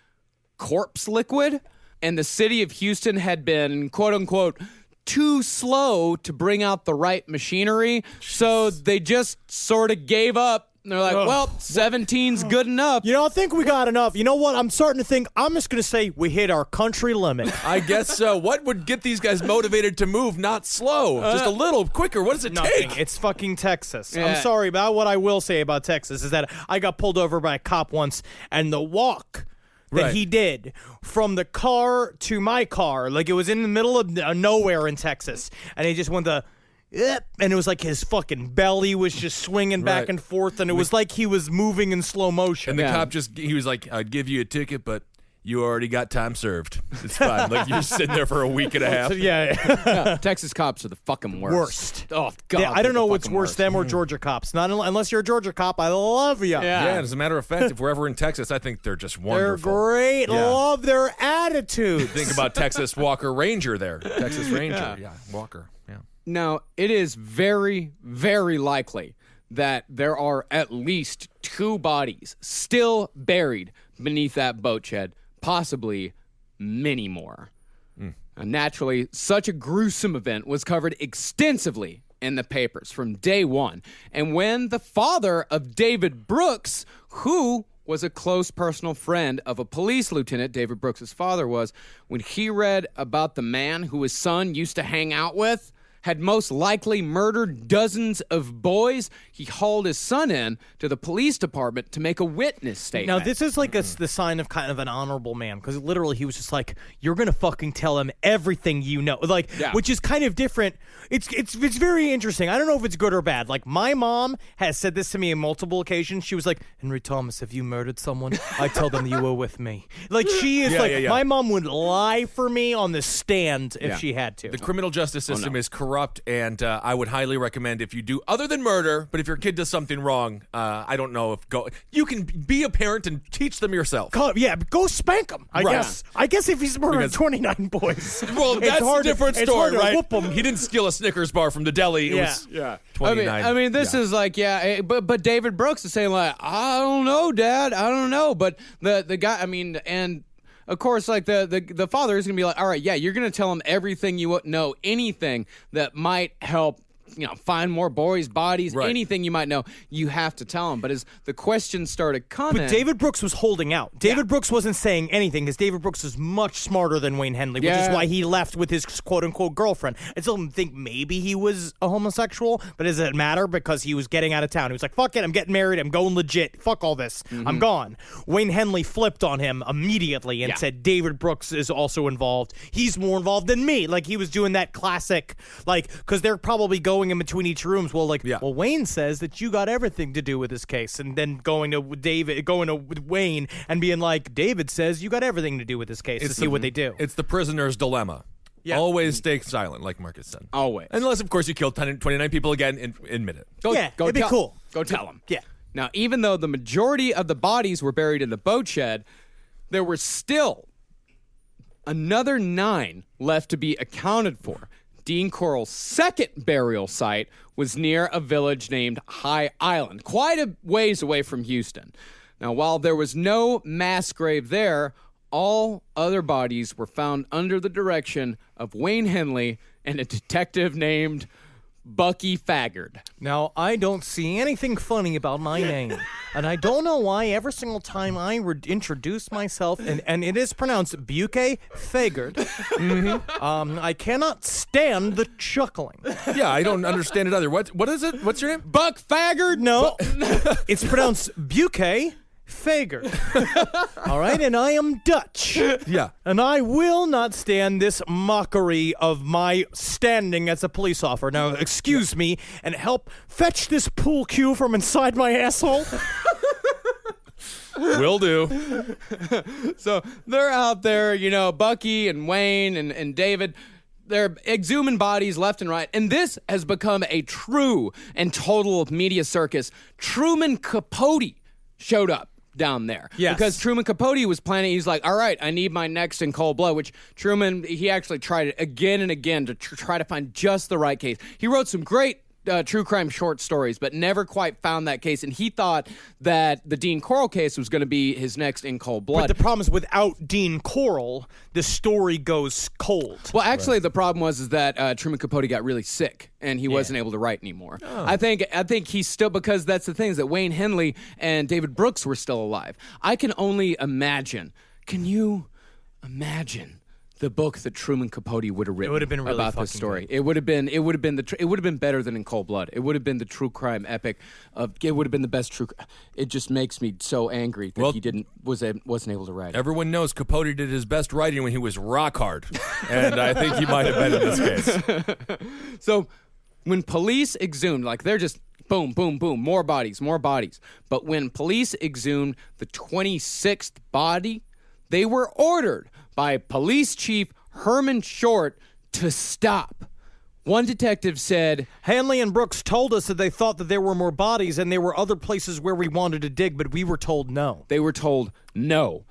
Speaker 8: corpse liquid, and the city of Houston had been, quote unquote, too slow to bring out the right machinery, so they just sort of gave up. They're like, well, 17's good enough.
Speaker 6: I think we got enough. You know what? I'm starting to think I'm just going to say we hit our country limit.
Speaker 7: I guess so. What would get these guys motivated to move not slow? Just a little quicker. What does it take?
Speaker 6: It's fucking Texas. Yeah. I'm sorry, but what I will say about Texas is that I got pulled over by a cop once, and the walk that he did from the car to my car, like it was in the middle of nowhere in Texas, and he just went and it was like his fucking belly was just swinging back and forth, and it was like he was moving in slow motion.
Speaker 7: And the cop he was like, I'd give you a ticket, but you already got time served. It's fine. Like, you're sitting there for a week and a half.
Speaker 8: Yeah, Texas cops are the fucking worst. Oh, God.
Speaker 6: Yeah, I don't know what's worse, them or Georgia cops. Not unless you're a Georgia cop, I love you.
Speaker 7: Yeah, as a matter of fact, if we're ever in Texas, I think they're just wonderful.
Speaker 6: They're great. Yeah. Love their attitude.
Speaker 7: Think about Texas Walker Ranger there. Texas Ranger. Yeah, Walker. Yeah.
Speaker 8: Now, it is very, very likely that there are at least 2 bodies still buried beneath that boat shed, possibly many more. Naturally, such a gruesome event was covered extensively in the papers from day one. And when the father of David Brooks, who was a close personal friend of a police lieutenant, David Brooks' father was, when he read about the man who his son used to hang out with, had most likely murdered dozens of boys, he hauled his son in to the police department to make a witness statement.
Speaker 6: Now, this is like the sign of kind of an honorable man, because literally he was just like, you're going to fucking tell him everything you know. Like, which is kind of different. It's very interesting. I don't know if it's good or bad. Like, my mom has said this to me on multiple occasions. She was like, Henry Thomas, if you murdered someone, I tell them you were with me. Like, she is my mom would lie for me on the stand if she had to.
Speaker 7: The criminal justice system is corrupt, and I would highly recommend, if you do, other than murder, but if your kid does something wrong, I don't know if you can be a parent and teach them yourself.
Speaker 6: Go spank him. I guess if he's murdering 29 boys.
Speaker 7: Well, that's a different story, right? Whoop him. He didn't steal a Snickers bar from the deli. It was 29.
Speaker 8: I mean, this is like, but David Brooks is saying like, I don't know, Dad, I don't know, but the guy, I mean, and of course, like the father is going to be like, all right, you're going to tell him everything you know, anything that might help, find more boys' bodies, anything you might know, you have to tell him. But as the questions started coming...
Speaker 6: But David Brooks was holding out. David Brooks wasn't saying anything, because David Brooks is much smarter than Wayne Henley, which is why he left with his quote-unquote girlfriend. I still think maybe he was a homosexual, but does it matter? Because he was getting out of town. He was like, fuck it, I'm getting married, I'm going legit. Fuck all this. I'm gone. Wayne Henley flipped on him immediately and said, David Brooks is also involved. He's more involved than me. Like, he was doing that classic, like, because they're probably going in between each rooms. Well, Wayne says that you got everything to do with this case, and then going to Wayne and being like, David says you got everything to do with this case, to see what they do.
Speaker 7: It's the prisoner's dilemma. Yeah. Always stay silent, like Marcus said.
Speaker 8: Always.
Speaker 7: Unless, of course, you killed 29 people again and admit it.
Speaker 6: It'd be cool.
Speaker 8: Go tell them.
Speaker 6: Yeah.
Speaker 8: Now, even though the majority of the bodies were buried in the boat shed, there were still another 9 left to be accounted for. Dean Corll's second burial site was near a village named High Island, quite a ways away from Houston. Now, while there was no mass grave there, all other bodies were found under the direction of Wayne Henley and a detective named Bucky Faggard.
Speaker 6: Now, I don't see anything funny about my name, and I don't know why every single time I introduce myself, and it is pronounced Bucky Faggard, I cannot stand the chuckling.
Speaker 7: Yeah, I don't understand it either. What is it? What's your name?
Speaker 8: Buck Faggard?
Speaker 6: No, it's pronounced Bucky Faggard. All right, and I am Dutch.
Speaker 7: Yeah.
Speaker 6: And I will not stand this mockery of my standing as a police officer. Now, excuse me, and help fetch this pool cue from inside my asshole.
Speaker 7: Will do.
Speaker 8: So they're out there, Bucky and Wayne and David. They're exhuming bodies left and right, and this has become a true and total media circus. Truman Capote showed up down there.
Speaker 6: Yes.
Speaker 8: Because Truman Capote was planning, he's like, all right, I need my next in cold blood, which Truman, he actually tried it again and again to try to find just the right case. He wrote some great true crime short stories, but never quite found that case. And he thought that the Dean Corll case was going to be his next In Cold Blood.
Speaker 6: But the problem is, without Dean Corll, the story goes cold.
Speaker 8: Well, actually, the problem was that Truman Capote got really sick, and he wasn't able to write anymore.
Speaker 6: Oh.
Speaker 8: I think he's still, because that's the thing, is that Wayne Henley and David Brooks were still alive. I can only imagine. Can you imagine the book that Truman Capote would have written?
Speaker 6: It would have been really
Speaker 8: about this
Speaker 6: fucking
Speaker 8: story.
Speaker 6: good.
Speaker 8: It would have been better than In Cold Blood. It would have been the true crime epic. It would have been the best true. It just makes me so angry that he wasn't able to write it.
Speaker 7: Everyone knows Capote did his best writing when he was rock hard, and I think he might have been in this case.
Speaker 8: So when police exhumed, like they're just boom, boom, boom, more bodies. But when police exhumed the 26th body, they were ordered by Police Chief Herman Short to stop. One detective said,
Speaker 6: Hanley and Brooks told us that they thought that there were more bodies and there were other places where we wanted to dig, but we were told no.
Speaker 8: They were told no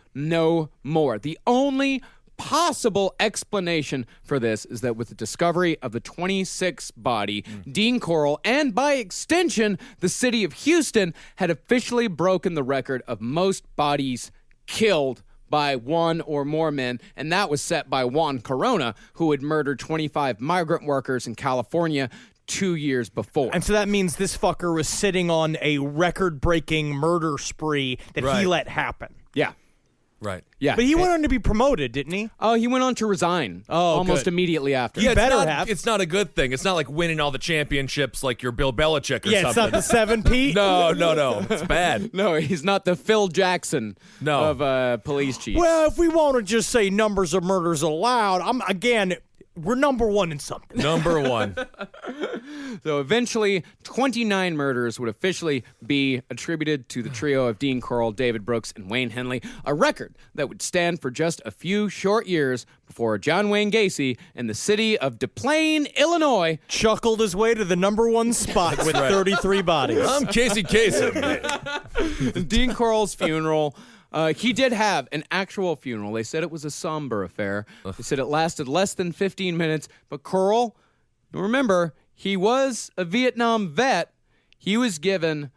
Speaker 8: more. The only possible explanation for this is that with the discovery of the 26th body, Dean Corll, and by extension, the city of Houston, had officially broken the record of most bodies killed by one or more men, and that was set by Juan Corona, who had murdered 25 migrant workers in California 2 years before.
Speaker 6: And so that means this fucker was sitting on a record-breaking murder spree that he let happen.
Speaker 8: Yeah.
Speaker 7: Right.
Speaker 8: Yeah.
Speaker 6: But he went on to be promoted, didn't he?
Speaker 8: Oh, he went on to resign almost immediately after.
Speaker 7: Yeah,
Speaker 6: better have.
Speaker 7: It's not a good thing. It's not like winning all the championships like you're Bill Belichick or something.
Speaker 6: Yeah, it's not the 7-Pete?
Speaker 7: No. It's bad.
Speaker 8: No, he's not the Phil Jackson of police chief.
Speaker 6: Well, if we want to just say numbers of murders allowed, we're number one in something.
Speaker 7: Number one.
Speaker 8: So eventually, 29 murders would officially be attributed to the trio of Dean Corll, David Brooks, and Wayne Henley, a record that would stand for just a few short years before John Wayne Gacy in the city of Des Illinois,
Speaker 6: chuckled his way to the number one spot with 33 bodies.
Speaker 7: I'm Casey Kasem.
Speaker 8: Dean Corll's funeral. He did have an actual funeral. They said it was a somber affair. They said it lasted less than 15 minutes. But Corll, remember, he was a Vietnam vet. He was given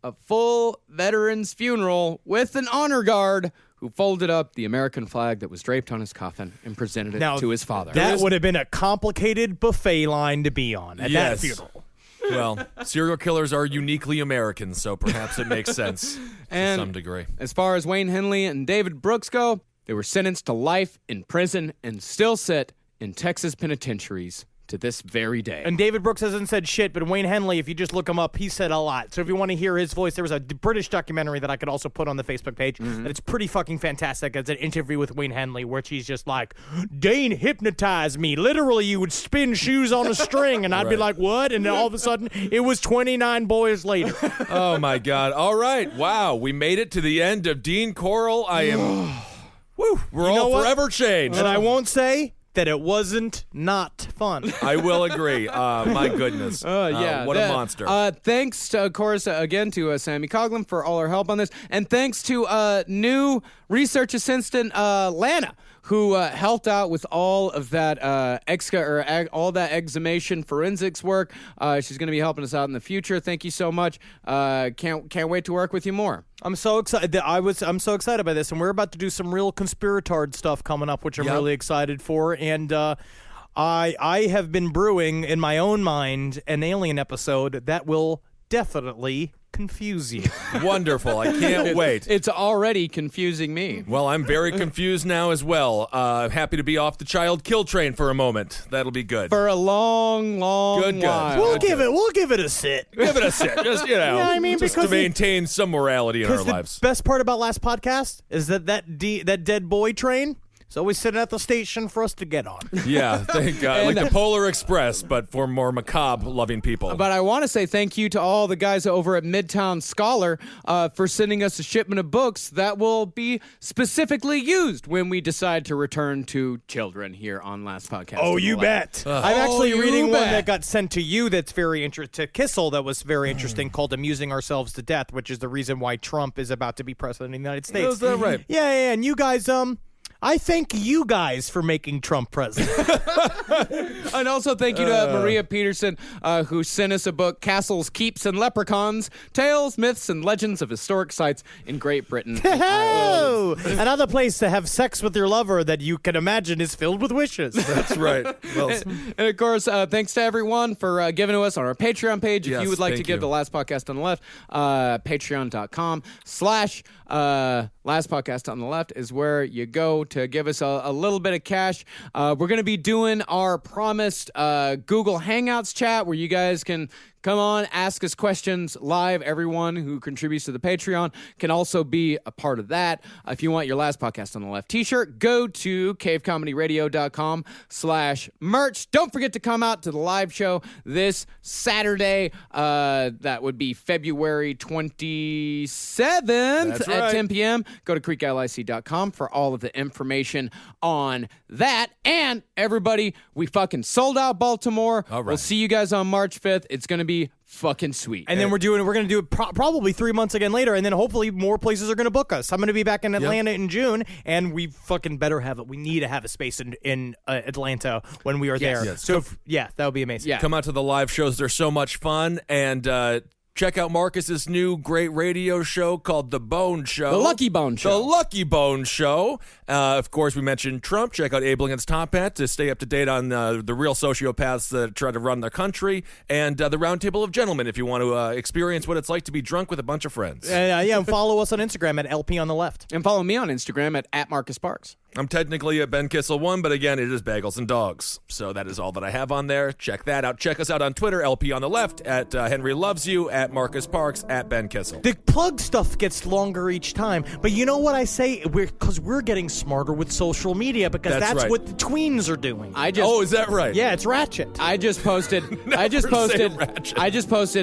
Speaker 8: a full veteran's funeral with an honor guard who folded up the American flag that was draped on his coffin and presented it to his father.
Speaker 6: That would have been a complicated buffet line to be on at that funeral.
Speaker 7: Well, serial killers are uniquely American, so perhaps it makes sense to some degree.
Speaker 8: As far as Wayne Henley and David Brooks go, they were sentenced to life in prison and still sit in Texas penitentiaries to this very day.
Speaker 6: And David Brooks hasn't said shit, but Wayne Henley, if you just look him up, he said a lot. So if you want to hear his voice, there was a British documentary that I could also put on the Facebook page. And it's pretty fucking fantastic. It's an interview with Wayne Henley where she's just like, Dane hypnotized me. Literally, you would spin shoes on a string, and I'd be like, what? And then all of a sudden, it was 29 boys later.
Speaker 7: Oh, my God. All right. Wow. We made it to the end of Dean Corll. I am... Woo. We're all forever changed.
Speaker 6: And I won't say that it wasn't not fun.
Speaker 7: I will agree. My goodness. What a monster.
Speaker 8: Thanks, of course, again to Sammy Coughlin for all her help on this. And thanks to new research assistant Lana, who helped out with all of that all that exhumation forensics work. She's going to be helping us out in the future. Thank you so much. Can't wait to work with you more.
Speaker 6: I'm so excited. I'm so excited by this, and we're about to do some real conspiratard stuff coming up, which I'm really excited for. And I have been brewing in my own mind an Alien episode that will definitely confuse you.
Speaker 7: Wonderful. I can't wait.
Speaker 8: It's already confusing me.
Speaker 7: Well, I'm very confused now as well. Happy to be off the child kill train for a moment. That'll be good.
Speaker 8: For a long while.
Speaker 6: We'll give it a sit.
Speaker 7: Give it a sit. Just,
Speaker 6: Yeah, I mean,
Speaker 7: just to maintain some morality in our lives.
Speaker 6: The best part about last podcast is that dead boy train is always sitting at the station for us to get on.
Speaker 7: Yeah, thank God. Like the Polar Express, but for more macabre-loving people.
Speaker 8: But I want to say thank you to all the guys over at Midtown Scholar for sending us a shipment of books that will be specifically used when we decide to return to children here on Last Podcast.
Speaker 6: Oh, you bet. I'm actually reading one that got sent to you that's very interesting, to Kissel, that was very interesting, called Amusing Ourselves to Death, which is the reason why Trump is about to be president of the United States.
Speaker 7: Is that right?
Speaker 6: Yeah, and you guys, I thank you guys for making Trump president.
Speaker 8: And also thank you to Maria Peterson, who sent us a book, Castles, Keeps, and Leprechauns, Tales, Myths, and Legends of Historic Sites in Great Britain.
Speaker 6: Oh, another place to have sex with your lover that you can imagine is filled with wishes.
Speaker 7: That's right. Well,
Speaker 8: and of course, thanks to everyone for giving to us on our Patreon page. If you would like to give the Last Podcast on the Left, patreon.com/Last Podcast on the Left is where you go to give us a little bit of cash. We're going to be doing our promised Google Hangouts chat where you guys can come on, ask us questions live. Everyone who contributes to the Patreon can also be a part of that. If you want your Last Podcast on the Left t-shirt, go to cavecomedyradio.com/merch. Don't forget to come out to the live show this Saturday. That would be February 27th at 10 p.m. Go to creeklic.com for all of the information on that. And everybody, we fucking sold out Baltimore.
Speaker 7: All right.
Speaker 8: We'll see you guys on March 5th. It's going to be fucking sweet.
Speaker 6: And then we're going to do it probably 3 months again later, and then hopefully more places are going to book us. I'm going to be back in Atlanta in June, and we fucking better have it. We need to have a space in Atlanta when we are there.
Speaker 7: Yes.
Speaker 6: So, that would be amazing.
Speaker 8: Yeah.
Speaker 7: Come out to the live shows. They're so much fun. And check out Marcus's new great radio show called The Bone Show.
Speaker 8: The Lucky Bone Show.
Speaker 7: The Lucky Bone Show. Of course, we mentioned Trump. Check out Abel Against Top Hat to stay up to date on the real sociopaths that try to run their country. And the Roundtable of Gentlemen if you want to experience what it's like to be drunk with a bunch of friends.
Speaker 6: And follow us on Instagram at LP on the Left.
Speaker 8: And follow me on Instagram at Marcus Parks.
Speaker 7: I'm technically at Ben Kissel 1, but again, it is Bagels and Dogs. So that is all that I have on there. Check that out. Check us out on Twitter, LP on the Left, at Henry Loves You, at Marcus Parks, at Ben Kissel.
Speaker 6: The plug stuff gets longer each time, but you know what I say? Because we're getting smarter with social media, because that's
Speaker 7: right.
Speaker 6: what the tweens are doing.
Speaker 7: Oh, is that right?
Speaker 6: Yeah, it's ratchet.
Speaker 8: I just posted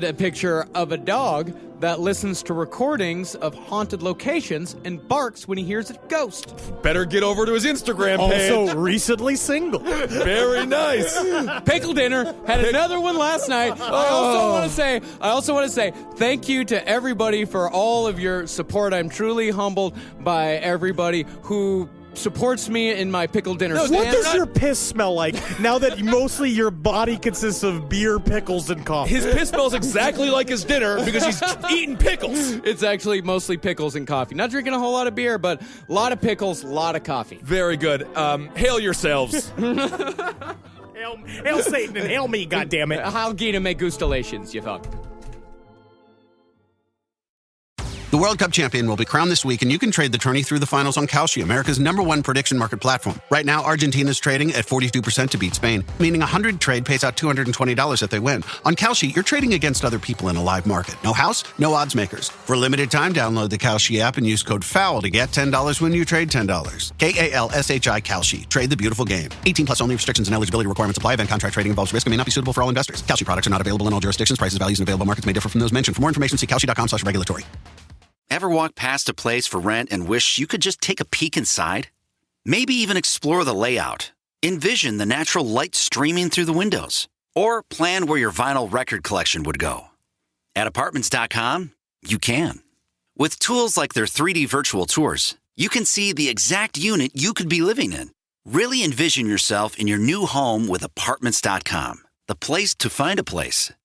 Speaker 8: a picture of a dog that listens to recordings of haunted locations and barks when he hears a ghost.
Speaker 7: Better get over to his Instagram page.
Speaker 6: Also recently single.
Speaker 7: Very nice.
Speaker 8: Pickle dinner. Had another one last night. I also want to say thank you to everybody for all of your support. I'm truly humbled by everybody who supports me in my pickle dinner stand.
Speaker 6: What does your piss smell like now that mostly your body consists of beer, pickles, and coffee?
Speaker 7: His piss smells exactly like his dinner because he's eating pickles.
Speaker 8: It's actually mostly pickles and coffee. Not drinking a whole lot of beer, but a lot of pickles, a lot of coffee.
Speaker 7: Very good. Hail yourselves.
Speaker 6: Hail Satan and hail me, goddammit.
Speaker 8: Hail Gita me gustalations, you fuck.
Speaker 1: The World Cup champion will be crowned this week, and you can trade the tourney through the finals on Kalshi, America's #1 prediction market platform. Right now, Argentina's trading at 42% to beat Spain, meaning 100 trade pays out $220 if they win. On Kalshi, you're trading against other people in a live market. No house, no odds makers. For a limited time, download the Kalshi app and use code FOUL to get $10 when you trade $10. KALSHI Kalshi. Trade the beautiful game. 18 plus only. Restrictions and eligibility requirements apply. Event contract trading involves risk and may not be suitable for all investors. Kalshi products are not available in all jurisdictions. Prices, values, and available markets may differ from those mentioned. For more information, see kalshi.com/regulatory.
Speaker 10: Ever walk past a place for rent and wish you could just take a peek inside? Maybe even explore the layout. Envision the natural light streaming through the windows. Or plan where your vinyl record collection would go. At Apartments.com, you can. With tools like their 3D virtual tours, you can see the exact unit you could be living in. Really envision yourself in your new home with Apartments.com, the place to find a place.